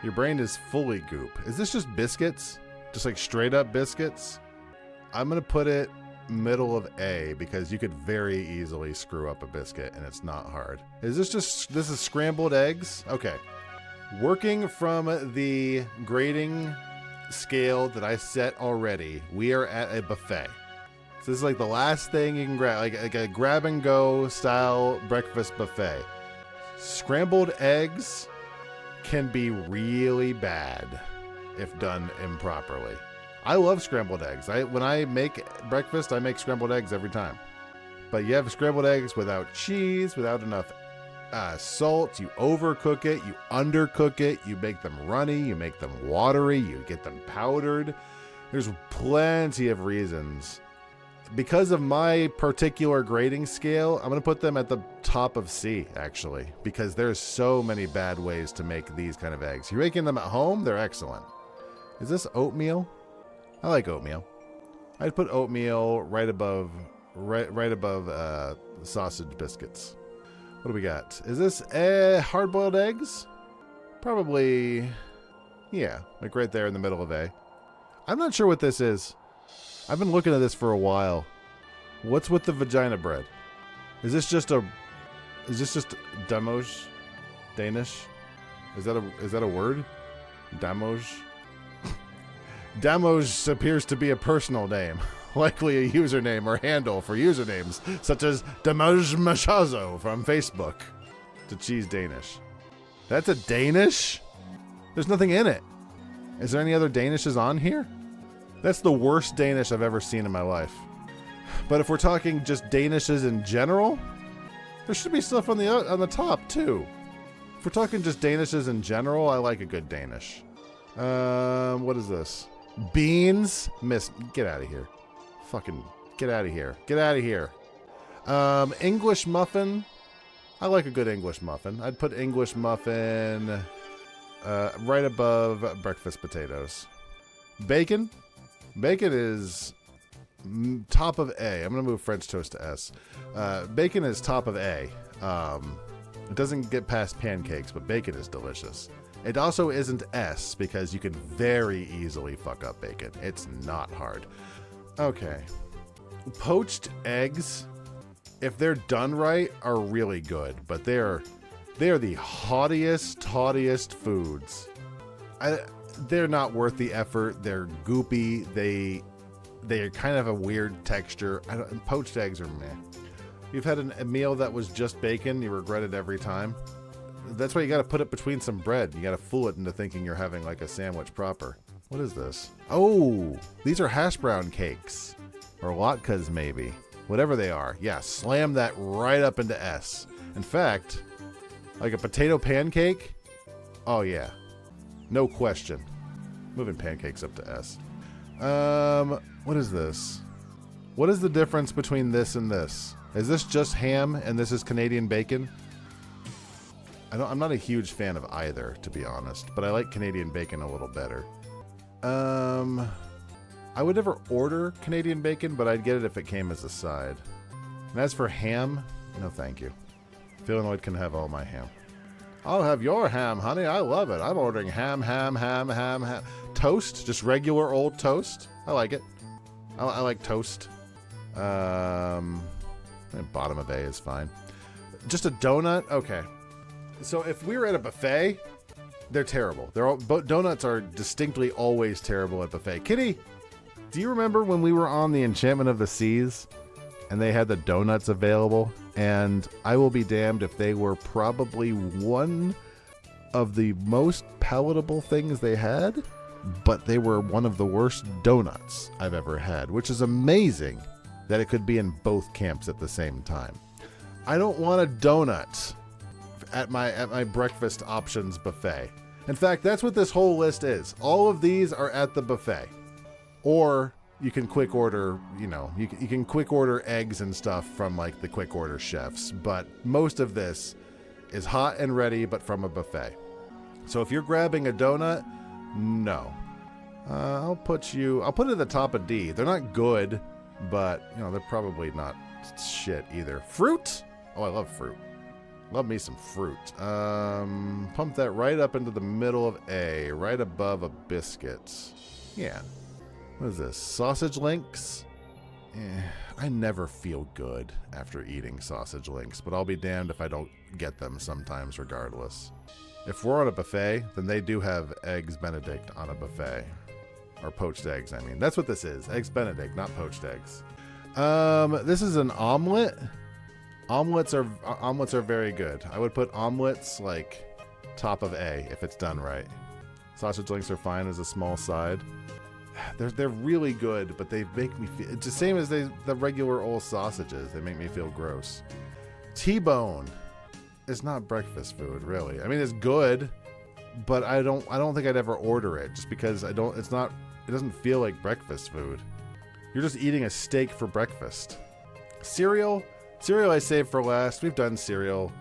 your brain is fully goop. Is this just biscuits? Just like straight up biscuits? I'm going to put it middle of A because you could very easily screw up a biscuit and it's not hard. Is this is scrambled eggs? Okay. Working from the grading scale that I set already, we are at a buffet. So this is like the last thing you can grab, like a grab and go style breakfast buffet. Scrambled eggs can be really bad if done improperly. I love scrambled eggs. When I make breakfast, I make scrambled eggs every time. But you have scrambled eggs without cheese, without enough salt, you overcook it, you undercook it, you make them runny, you make them watery, you get them powdered. There's plenty of reasons. Because of my particular grading scale, I'm going to put them at the top of C, actually, because there's so many bad ways to make these kind of eggs. You're making them at home, they're excellent. Is this oatmeal? I like oatmeal. I'd put oatmeal right above sausage biscuits. What do we got? Is this hard-boiled eggs? Probably, yeah, like right there in the middle of A. I'm not sure what this is. I've been looking at this for a while. What's with the vagina bread? Is this just Damoge? Danish? Is that a word? Damoge? Damoge appears to be a personal name. Likely a username or handle for usernames, such as Damajmashazo from Facebook. To cheese Danish. That's a Danish? There's nothing in it. Is there any other Danishes on here? That's the worst Danish I've ever seen in my life. But if we're talking just Danishes in general, there should be stuff on the top too. If we're talking just Danishes in general, I like a good Danish. What is this? Beans? Get out of here. Fucking get out of here. Get out of here. English muffin. I like a good English muffin. I'd put English muffin right above breakfast potatoes. Bacon. Bacon is top of A. I'm going to move French toast to S. Bacon is top of A. It doesn't get past pancakes, but bacon is delicious. It also isn't S because you can very easily fuck up bacon. It's not hard. Okay. Poached eggs, if they're done right, are really good, but they're the haughtiest, tawtiest foods. They're not worth the effort. They're goopy. They're kind of a weird texture. Poached eggs are meh. You've had a meal that was just bacon, you regret it every time. That's why you got to put it between some bread. You got to fool it into thinking you're having like a sandwich proper. What is this? Oh, these are hash brown cakes. Or latkes maybe. Whatever they are. Yeah, slam that right up into S. In fact, like a potato pancake? Oh yeah. No question. Moving pancakes up to S. What is this? What is the difference between this and this? Is this just ham and this is Canadian bacon? I'm not a huge fan of either, to be honest, but I like Canadian bacon a little better. I would never order Canadian bacon, but I'd get it if it came as a side. And as for ham, no thank you. Philanoid can have all my ham. I'll have your ham, honey. I love it. I'm ordering ham. Toast, just regular old toast. I like it. I like toast. Bottom of A is fine. Just a donut? Okay. So if we were at a buffet, they're terrible. Donuts are distinctly always terrible at buffet. Kitty, do you remember when we were on the Enchantment of the Seas and they had the donuts available? And I will be damned if they were probably one of the most palatable things they had, but they were one of the worst donuts I've ever had, which is amazing that it could be in both camps at the same time. I don't want a donut at my breakfast options buffet. In fact, that's what this whole list is. All of these are at the buffet. Or you can quick order, you can quick order eggs and stuff from like the quick order chefs, but most of this is hot and ready, but from a buffet. So if you're grabbing a donut, no. I'll put it at the top of D. They're not good, but they're probably not shit either. Fruit? Oh, I love fruit. Love me some fruit. Pump that right up into the middle of A, right above a biscuit. Yeah. What is this? Sausage links? I never feel good after eating sausage links, but I'll be damned if I don't get them sometimes regardless. If we're on a buffet, then they do have Eggs Benedict on a buffet. Or poached eggs, I mean. That's what this is. Eggs Benedict, not poached eggs. This is an omelet. Omelets are very good. I would put omelets like top of A if it's done right. Sausage links are fine as a small side. They're really good, but they make me feel it's the same as the regular old sausages. They make me feel gross. T-bone is not breakfast food, really. I mean, it's good, but I don't think I'd ever order it just because it doesn't feel like breakfast food. You're just eating a steak for breakfast. Cereal I save for last. We've done cereal.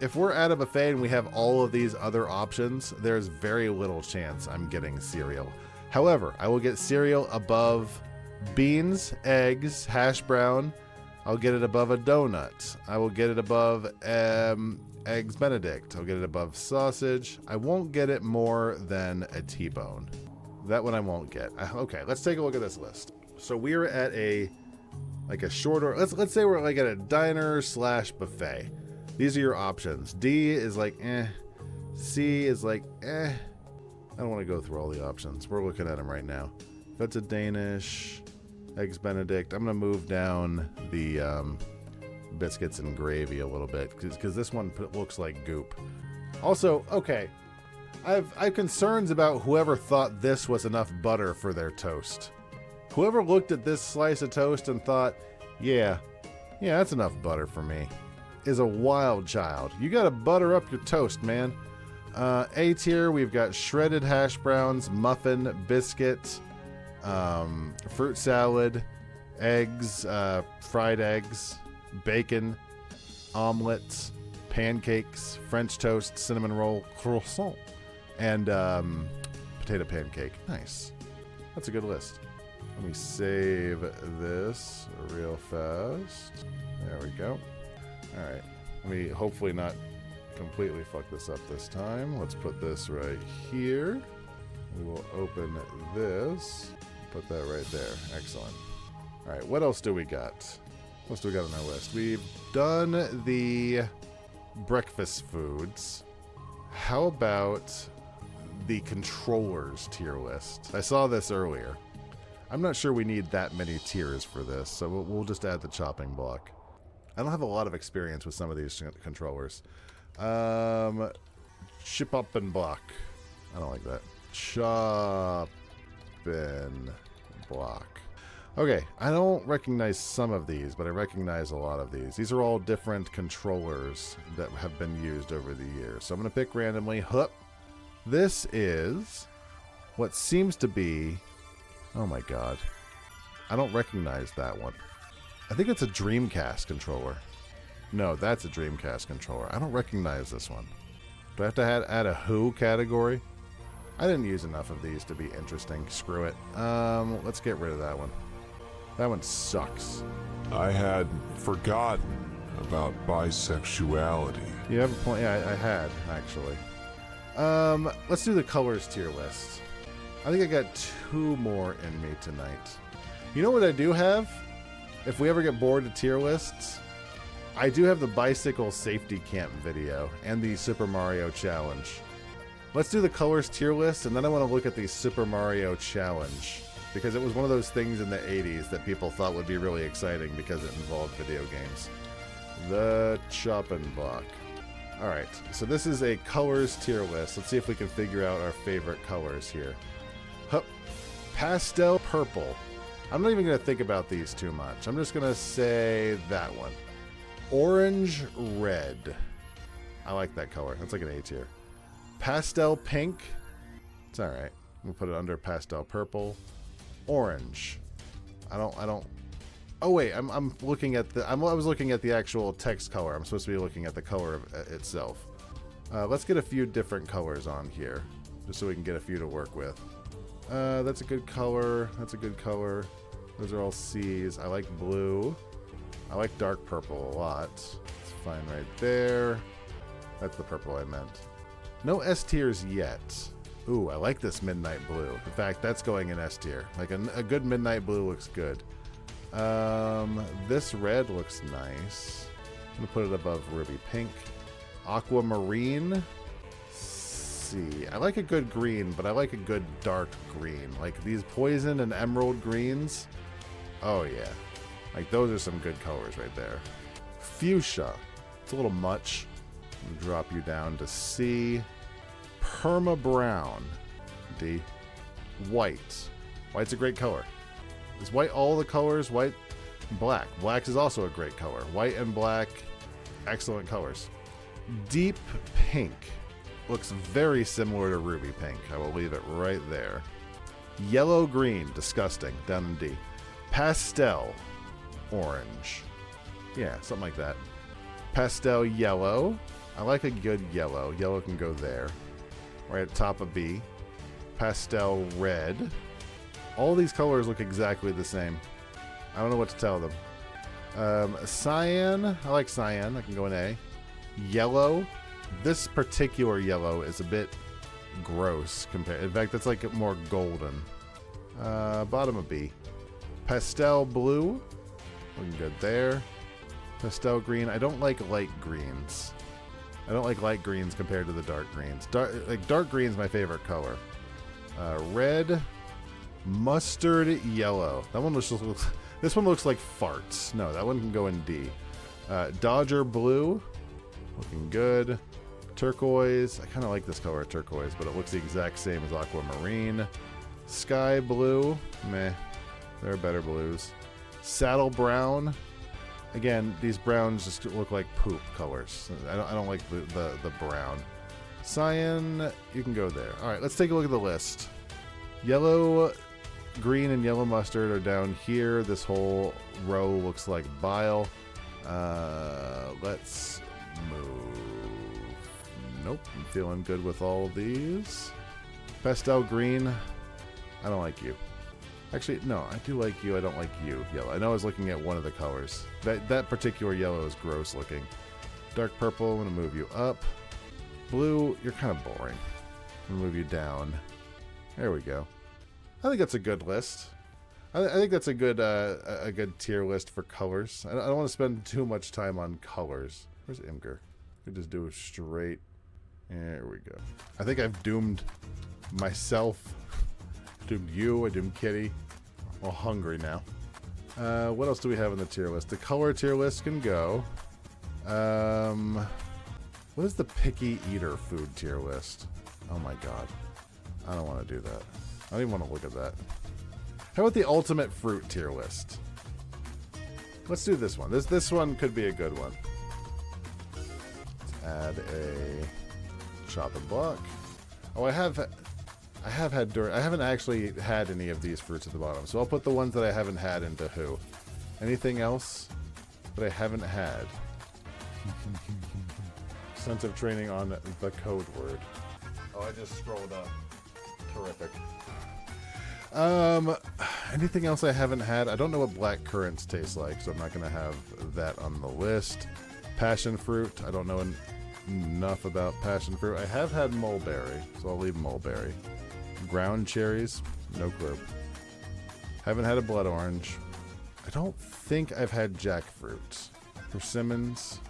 If we're at a buffet and we have all of these other options, there's very little chance I'm getting cereal. However, I will get cereal above beans, eggs, hash brown. I'll get it above a donut. I will get it above Eggs Benedict. I'll get it above sausage. I won't get it more than a T-bone. That one I won't get. Okay, let's take a look at this list. So we're at a shorter, let's say we're like at a diner / buffet. These are your options. D is like C is like I don't want to go through all the options. We're looking at them right now. That's a Danish. Eggs Benedict. I'm going to move down the biscuits and gravy a little bit because this one looks like goop. Also, okay, I have concerns about whoever thought this was enough butter for their toast. Whoever looked at this slice of toast and thought, yeah, that's enough butter for me, is a wild child. You got to butter up your toast, man. A tier, we've got shredded hash browns, muffin, biscuit, fruit salad, eggs, fried eggs, bacon, omelets, pancakes, French toast, cinnamon roll, croissant, and potato pancake. Nice. That's a good list. Let me save this real fast. There we go. All right. Let me hopefully not completely fuck this up this time. Let's put this right here. We will open this. Put that right there. Excellent. All right. What else do we got? What else do we got on our list? We've done the breakfast foods. How about the controllers tier list? I saw this earlier. I'm not sure we need that many tiers for this, so we'll just add the chopping block. I don't have a lot of experience with some of these controllers. Chip up and block. I don't like that. Chop and block. Okay, I don't recognize some of these, but I recognize a lot of these. These are all different controllers that have been used over the years. So I'm going to pick randomly. Hup. This is what seems to be... Oh my god. I don't recognize that one. I think it's a Dreamcast controller. No, that's a Dreamcast controller. I don't recognize this one. Do I have to add a Who category? I didn't use enough of these to be interesting. Screw it. Let's get rid of that one. That one sucks. I had forgotten about bisexuality. You have a point. Yeah, I had, actually. Let's do the colors tier list. I think I got 2 more in me tonight. You know what I do have? If we ever get bored of tier lists, I do have the bicycle safety camp video and the Super Mario challenge. Let's do the colors tier list, and then I want to look at the Super Mario challenge, because it was one of those things in the 80s that people thought would be really exciting because it involved video games. The chopping block. Alright, so this is a colors tier list. Let's see if we can figure out our favorite colors here. Hup. Pastel purple. I'm not even going to think about these too much. I'm just going to say that one. Orange red. I like that color. That's like an A tier. Pastel pink. It's alright. We'll put it under pastel purple. Orange. I don't. Oh wait, I'm looking at the. I was looking at the actual text color. I'm supposed to be looking at the color of itself. Let's get a few different colors on here, just so we can get a few to work with. That's a good color. That's a good color. Those are all C's. I like blue. I like dark purple a lot. It's fine right there. That's the purple I meant. No S tiers yet. Ooh, I like this midnight blue. In fact, that's going in S tier. Like a good midnight blue looks good. This red looks nice. I'm gonna put it above ruby pink. Aquamarine. See, I like a good green, but I like a good dark green. Like these poison and emerald greens. Oh yeah, like those are some good colors right there. Fuchsia. It's a little much. I'm gonna drop you down to C. Perma brown. D. White. White's a great color. Is white all the colors? White and black. Black is also a great color. White and black, excellent colors. Deep pink. Looks very similar to ruby pink. I will leave it right there. Yellow green, disgusting, down in D. Pastel orange. Yeah, something like that. Pastel yellow. I like a good yellow. Yellow can go there. Right at the top of B. Pastel red. All these colors look exactly the same. I don't know what to tell them. Cyan. I like cyan. I can go in A. Yellow. This particular yellow is a bit gross compared. In fact, that's like more golden. Bottom of B. Pastel blue. Looking good there. Pastel green. I don't like light greens. I don't like light greens compared to the dark greens. Dark green's my favorite color. Red. Mustard yellow. That one looks. This one looks like farts. No, that one can go in D. Dodger blue. Looking good. Turquoise. I kind of like this color of turquoise, but it looks the exact same as aquamarine. Sky blue. Meh. There are better blues. Saddle brown. Again, these browns just look like poop colors. I don't like the brown. Cyan, you can go there. All right, let's take a look at the list. Yellow, green, and yellow mustard are down here. This whole row looks like bile. Let's move. Nope, I'm feeling good with all of these. Pastel green, I don't like you. Actually, no, I do like you. I don't like you, yellow. I know I was looking at one of the colors. That particular yellow is gross looking. Dark purple, I'm going to move you up. Blue, you're kind of boring. I'm going to move you down. There we go. I think that's a good list. I think that's a good tier list for colors. I don't want to spend too much time on colors. Where's Imgur? We just do a straight. There we go. I think I've doomed myself. Doomed you. I doomed Kitty. Well, hungry now. What else do we have in the tier list? The color tier list can go. What is the picky eater food tier list? Oh my god. I don't want to do that. I don't even want to look at that. How about the ultimate fruit tier list? Let's do this one. This one could be a good one. Let's add a chopping block. Oh, I haven't actually had any of these fruits at the bottom, so I'll put the ones that I haven't had into who. Anything else that I haven't had? Sense of training on the code word. Oh, I just scrolled up. Terrific. Anything else I haven't had? I don't know what black currants taste like, so I'm not going to have that on the list. Passion fruit. I don't know enough about passion fruit. I have had mulberry, so I'll leave mulberry. Ground cherries. No clue. Haven't had a blood orange. I don't think I've had jackfruit. Persimmons.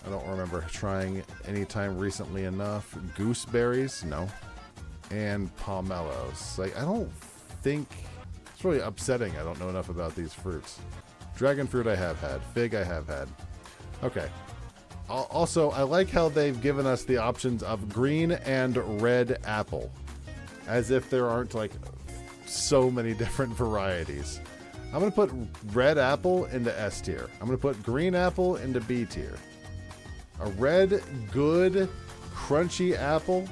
I don't remember trying anytime recently enough. Gooseberries. No. And pomelos. Like, I don't think... It's really upsetting I don't know enough about these fruits. Dragon fruit I have had. Fig I have had. Okay. Also, I like how they've given us the options of green and red apple. As if there aren't, like, so many different varieties. I'm going to put red apple into S tier. I'm going to put green apple into B tier. A red, good, crunchy apple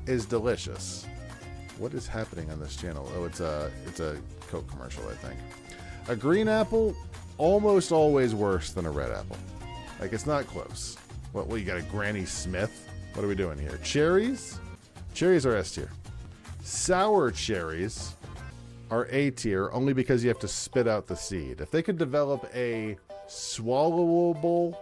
is delicious. What is happening on this channel? Oh, it's a Coke commercial, I think. A green apple, almost always worse than a red apple. Like, it's not close. What, you got a Granny Smith? What are we doing here? Cherries? Cherries are S tier. Sour cherries are A tier only because you have to spit out the seed. If they could develop a swallowable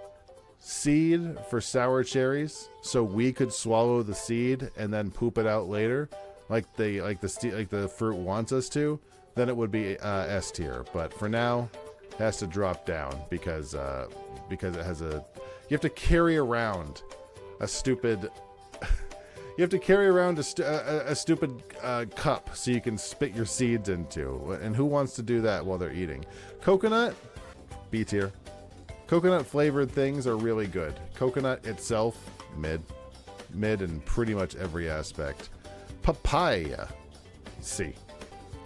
seed for sour cherries so we could swallow the seed and then poop it out later like the fruit wants us to, then it would be S tier. But for now, it has to drop down because it has a... You have to carry around a stupid... You have to carry around a stupid cup so you can spit your seeds into. And who wants to do that while they're eating? Coconut? B tier. Coconut flavored things are really good. Coconut itself, mid. Mid in pretty much every aspect. Papaya. C.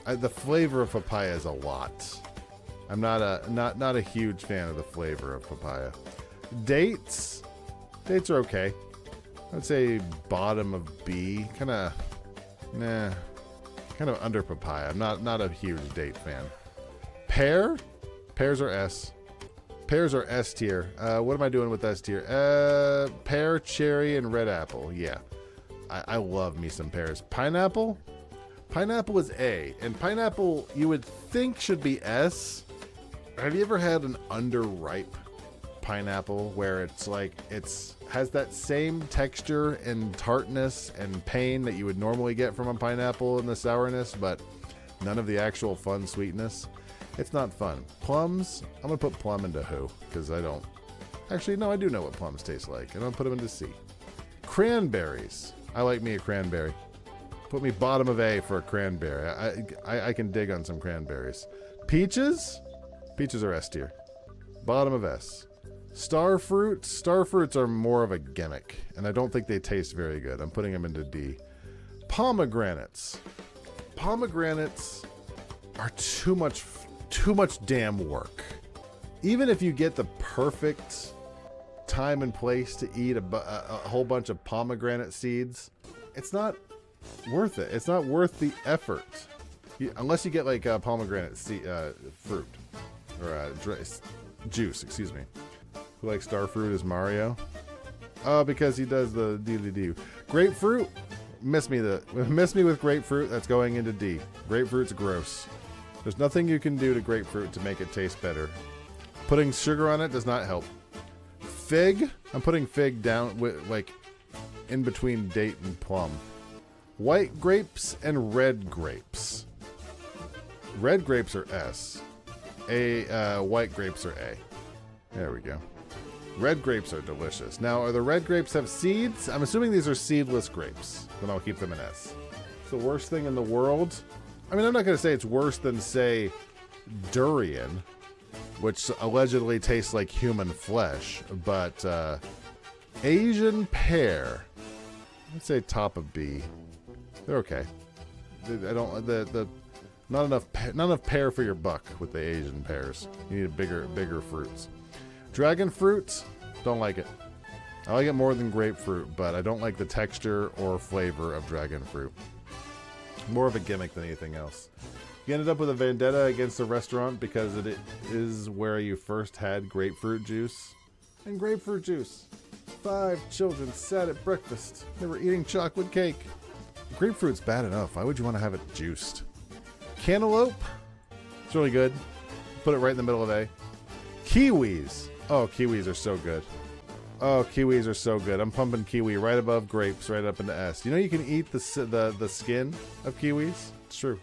The flavor of papaya is a lot. I'm not a huge fan of the flavor of papaya. Dates? Dates are okay. I'd say bottom of B. Kind of under papaya. I'm not a huge date fan. Pear? Pears are S. Pears are S tier. What am I doing with S tier? Pear, cherry, and red apple. Yeah. I love me some pears. Pineapple? Pineapple is A. And pineapple, you would think should be S. Have you ever had an underripe pineapple where it's like, has that same texture and tartness and pain that you would normally get from a pineapple and the sourness, but none of the actual fun sweetness? It's not fun. Plums, I'm going to put plum into who? Because I don't... Actually, no, I do know what plums taste like. And I'm going to put them into C. Cranberries. I like me a cranberry. Put me bottom of A for a cranberry. I can dig on some cranberries. Peaches? Peaches are S tier. Bottom of S. Star fruits? Star fruits are more of a gimmick, and I don't think they taste very good. I'm putting them into D. Pomegranates. Pomegranates are too much damn work. Even if you get the perfect time and place to eat a whole bunch of pomegranate seeds, it's not worth it. It's not worth the effort. Unless you get like pomegranate fruit or juice, excuse me. Who likes star fruit is Mario? Oh, because he does the D. Grapefruit? Miss me with grapefruit. That's going into D. Grapefruit's gross. There's nothing you can do to grapefruit to make it taste better. Putting sugar on it does not help. Fig? I'm putting fig down with like in between date and plum. White grapes and red grapes. Red grapes are S. White grapes are A. There we go. Red grapes are delicious. Now, are the red grapes have seeds? I'm assuming these are seedless grapes. Then I'll keep them in S. It's the worst thing in the world. I mean, I'm not going to say it's worse than, say, durian, which allegedly tastes like human flesh, but Asian pear. I'd say top of B. They're okay. I don't not enough pear for your buck with the Asian pears. You need bigger fruits. Dragon fruits, don't like it. I like it more than grapefruit, but I don't like the texture or flavor of dragon fruit. More of a gimmick than anything else. You ended up with a vendetta against the restaurant because it is where you first had grapefruit juice. And grapefruit juice. 5 children sat at breakfast. They were eating chocolate cake. Grapefruit's bad enough. Why would you want to have it juiced? Cantaloupe. It's really good. Put it right in the middle of A. Kiwis. Oh, kiwis are so good. Oh, kiwis are so good. I'm pumping kiwi right above grapes, right up into S. You know you can eat the skin of kiwis? It's true.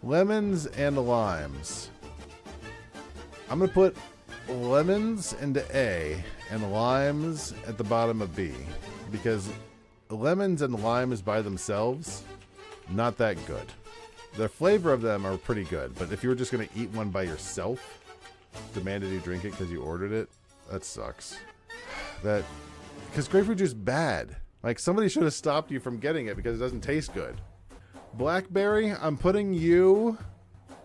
Lemons and limes. I'm going to put lemons into A and limes at the bottom of B. Because lemons and limes by themselves, not that good. The flavor of them are pretty good, but if you were just going to eat one by yourself, demanded you drink it because you ordered it, that sucks. Because grapefruit juice is bad. Like, somebody should have stopped you from getting it because it doesn't taste good. Blackberry, I'm putting you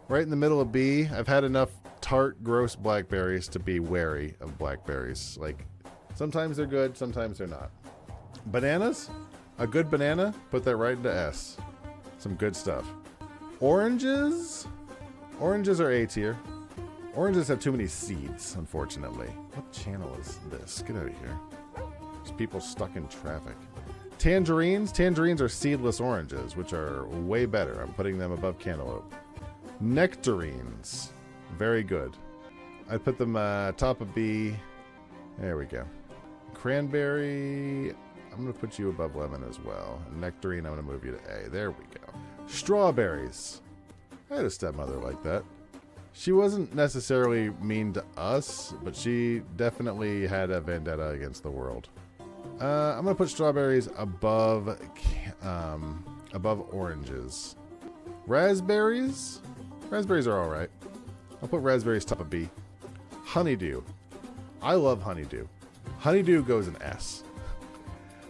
right in the middle of B. I've had enough tart, gross blackberries to be wary of blackberries. Like, sometimes they're good, sometimes they're not. Bananas, a good banana, put that right into S. Some good stuff. Oranges are A tier. Oranges have too many seeds, unfortunately. What channel is this? Get out of here. There's people stuck in traffic. Tangerines are seedless oranges, which are way better. I'm putting them above cantaloupe. Nectarines, very good. I'd put them top of B. There we go. Cranberry, I'm going to put you above lemon as well. Nectarine, I'm going to move you to A. There we go. Strawberries. I had a stepmother like that. She wasn't necessarily mean to us, but she definitely had a vendetta against the world. I'm going to put strawberries above oranges. Raspberries? Raspberries are all right. I'll put raspberries top of B. Honeydew. I love honeydew. Honeydew goes in S.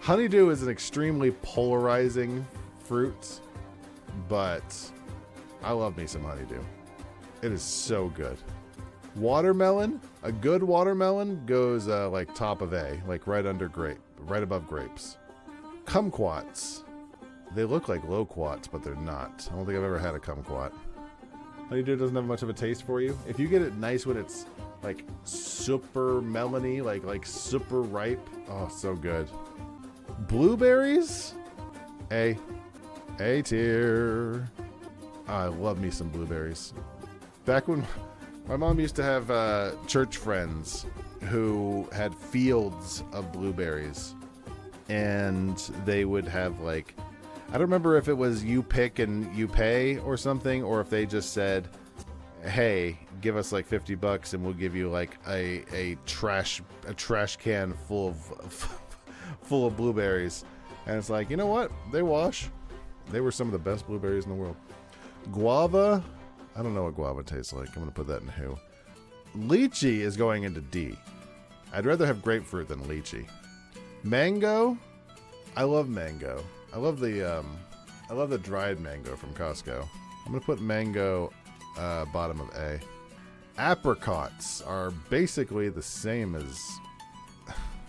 Honeydew is an extremely polarizing fruit, but I love me some honeydew. It is so good. Watermelon, a good watermelon goes like top of A, like right above grapes. Kumquats, they look like loquats, but they're not. I don't think I've ever had a kumquat. Honeydew doesn't have much of a taste for you. If you get it nice when it's like super melony, like super ripe, oh, so good. Blueberries, A tier. I love me some blueberries. Back when my mom used to have church friends who had fields of blueberries, and they would have like, I don't remember if it was you pick and you pay or something, or if they just said, hey, give us like $50 and we'll give you like a trash can full of blueberries. And it's like, you know what? They wash. They were some of the best blueberries in the world. Guava. I don't know what guava tastes like. I'm going to put that in who. Lychee is going into D. I'd rather have grapefruit than lychee. Mango. I love mango. I love the dried mango from Costco. I'm going to put mango bottom of A. Apricots are basically the same as...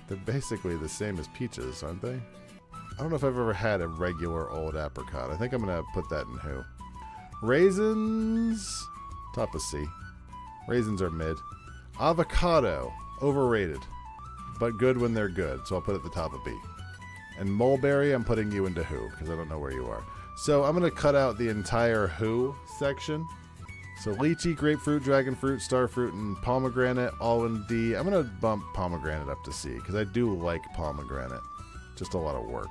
They're basically the same as peaches, aren't they? I don't know if I've ever had a regular old apricot. I think I'm going to put that in who. Raisins, top of C. Raisins are mid. Avocado, overrated, but good when they're good, so I'll put it at the top of B. And mulberry, I'm putting you into who, because I don't know where you are. So I'm going to cut out the entire who section. So lychee, grapefruit, dragon fruit, starfruit, and pomegranate all in D. I'm going to bump pomegranate up to C, because I do like pomegranate. Just a lot of work.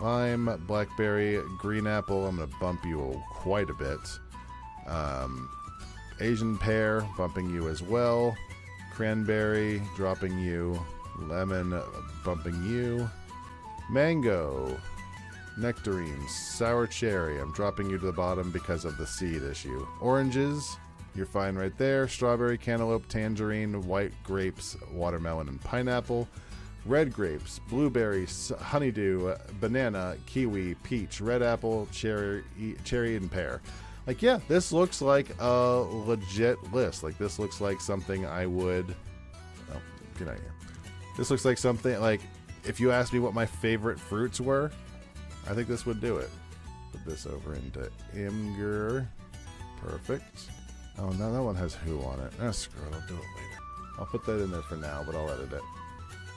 Lime, blackberry, green apple. I'm going to bump you quite a bit. Asian pear, bumping you as well. Cranberry, dropping you. Lemon, bumping you. Mango, nectarines, sour cherry. I'm dropping you to the bottom because of the seed issue. Oranges, you're fine right there. Strawberry, cantaloupe, tangerine, white grapes, watermelon, and pineapple. Red grapes, blueberry, honeydew, banana, kiwi, peach, red apple, cherry, and pear. Like, yeah, this looks like a legit list. Like, this looks like something I would... Oh, get out of here. This looks like something, like, if you asked me what my favorite fruits were, I think this would do it. Put this over into Imgur. Perfect. Oh, no, that one has who on it. Ah, screw it, I'll do it later. I'll put that in there for now, but I'll edit it.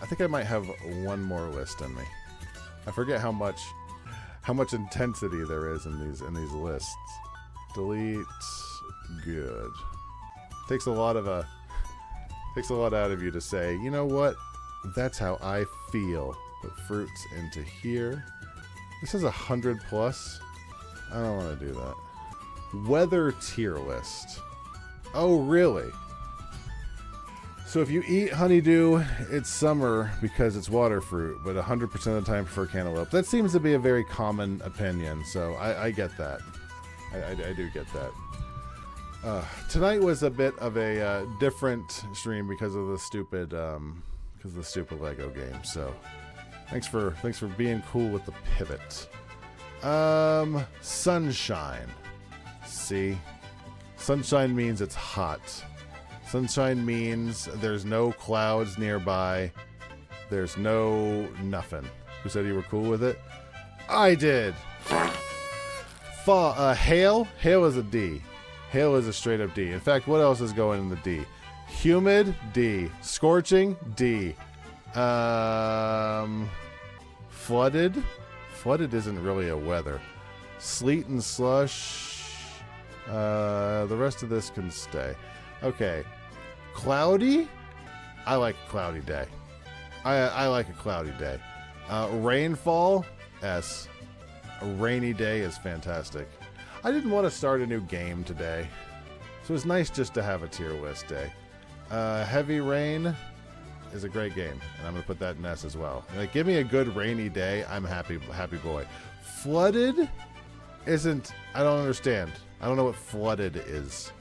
I think I might have one more list in me. I forget how much intensity there is in these lists. Delete. Good. Takes a lot out of you to say, you know what? That's how I feel. Put fruits into here. This is 100 plus. I don't want to do that. Weather tier list. Oh, really? So if you eat honeydew, it's summer because it's water fruit, but 100% of the time prefer cantaloupe. That seems to be a very common opinion, so I get that. I do get that. Tonight was a bit of a different stream because of the stupid Lego game. So thanks for being cool with the pivot. Sunshine. See, sunshine means it's hot. Sunshine means there's no clouds nearby. There's no nothing. Who said you were cool with it? I did. Hail. Hail is a D. Hail is a straight up D. In fact, what else is going in the D? Humid, D. Scorching, D. Flooded. Flooded isn't really a weather. Sleet and slush. The rest of this can stay. Okay. Cloudy. I like a cloudy day. I like a cloudy day. Rainfall. S. A rainy day is fantastic. I didn't want to start a new game today, so it's nice just to have a tier list day. Heavy rain is a great game, and I'm going to put that in S as well. Like, give me a good rainy day. I'm happy boy. Flooded isn't... I don't understand. I don't know what flooded is.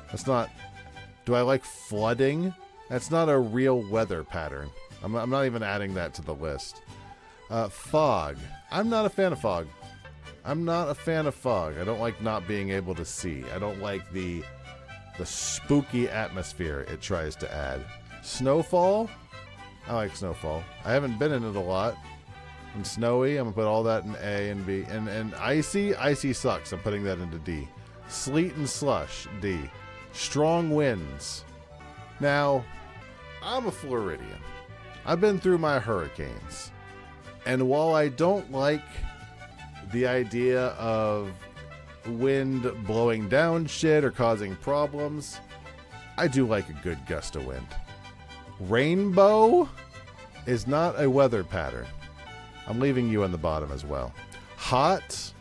That's not... Do I like flooding? That's not a real weather pattern. I'm not even adding that to the list. Fog. I'm not a fan of fog. I'm not a fan of fog. I don't like not being able to see. I don't like the spooky atmosphere it tries to add. Snowfall. I like snowfall. I haven't been in it a lot. And snowy, I'm going to put all that in A and B. And icy. Icy sucks. I'm putting that into D. Sleet and slush. D. Strong winds. Now, I'm a Floridian. I've been through my hurricanes. And while I don't like the idea of wind blowing down shit or causing problems, I do like a good gust of wind. Rainbow is not a weather pattern. I'm leaving you on the bottom as well. Hot.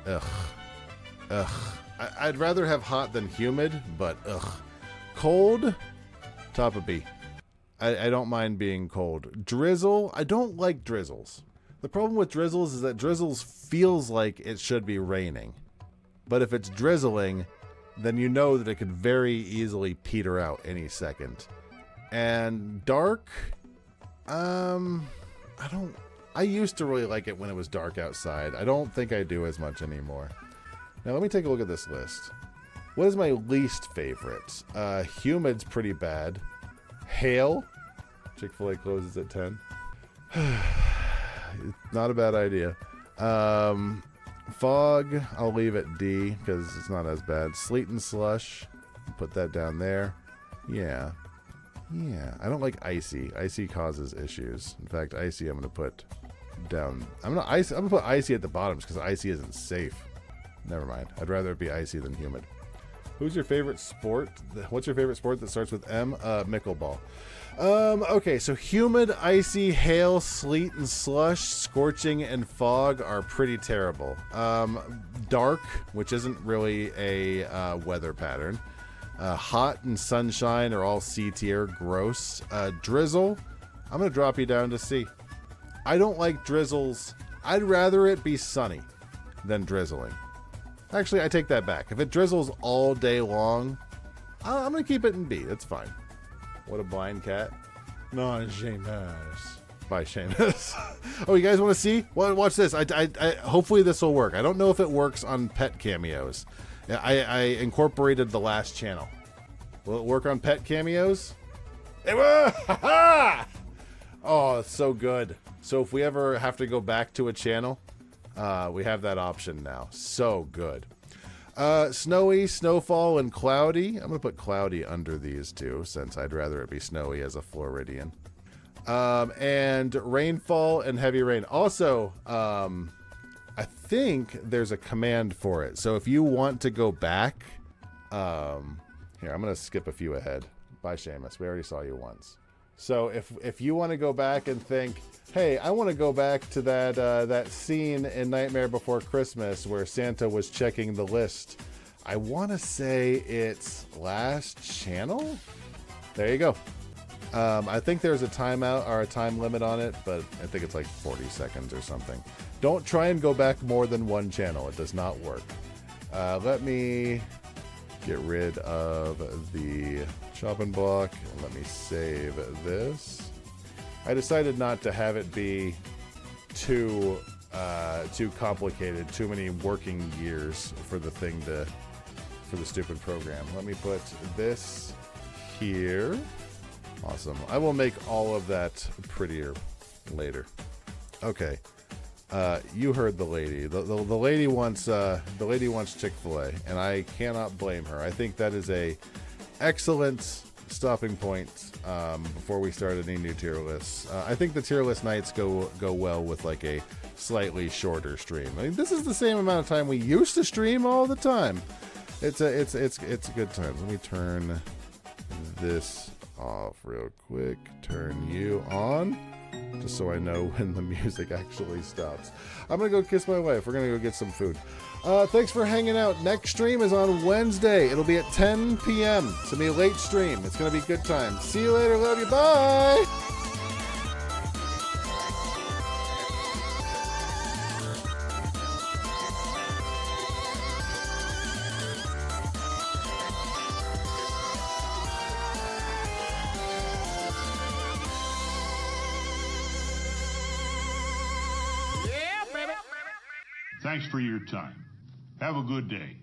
Ugh. I'd rather have hot than humid, but ugh. Cold. Top of B. I don't mind being cold. Drizzle. I don't like drizzles. The problem with drizzles is that drizzles feels like it should be raining. But if it's drizzling, then you know that it could very easily peter out any second. And dark, I used to really like it when it was dark outside. I don't think I do as much anymore. Now let me take a look at this list. What is my least favorite? Humid's pretty bad. Hail. Chick-fil-A closes at 10. Not a bad idea. Fog, I'll leave at D because it's not as bad. Sleet and slush, put that down there. Yeah. I don't like icy. Icy causes issues. In fact, icy I'm gonna put down. I'm gonna put icy at the bottom because icy isn't safe. Never mind. I'd rather it be icy than humid. Who's your favorite sport? What's your favorite sport that starts with M? Mickleball. Okay, so humid, icy, hail, sleet, and slush, scorching, and fog are pretty terrible. Dark, which isn't really a weather pattern. Hot and sunshine are all C tier, gross. Drizzle, I'm going to drop you down to C. I don't like drizzles. I'd rather it be sunny than drizzling. Actually, I take that back. If it drizzles all day long, I'm going to keep it in B. That's fine. What a blind cat. No, Seamus. By Seamus. Oh, you guys want to see? Well, watch this. Hopefully this will work. I don't know if it works on pet cameos. I incorporated the last channel. Will it work on pet cameos? It will! Oh, it's so good. So if we ever have to go back to a channel, we have that option now. So good. Snowy, snowfall, and cloudy. I'm going to put cloudy under these two since I'd rather it be snowy as a Floridian. And rainfall and heavy rain. Also, I think there's a command for it. So if you want to go back, here, I'm going to skip a few ahead. Bye, Seamus. We already saw you once. So if you want to go back and think, hey, I want to go back to that scene in Nightmare Before Christmas where Santa was checking the list. I want to say it's last channel. There you go. I think there's a timeout or a time limit on it, but I think it's like 40 seconds or something. Don't try and go back more than one channel. It does not work. Let me get rid of the chopping block. Let me save this. I decided not to have it be too complicated, too many working years for the stupid program. Let me put this here. Awesome. I will make all of that prettier later. Okay. You heard the lady. The lady wants Chick-fil-A, and I cannot blame her. I think that is a excellent stopping point before we start any new tier lists. I think the tier list nights go well with like a slightly shorter stream. I mean, this is the same amount of time we used to stream all the time. It's a good time. Let me turn this off real quick. Turn you on. Just so I know when the music actually stops. I'm going to go kiss my wife. We're going to go get some food. Thanks for hanging out. Next stream is on Wednesday. It'll be at 10 p.m. It's going to be a late stream. It's going to be a good time. See you later. Love you. Bye. Thanks for your time. Have a good day.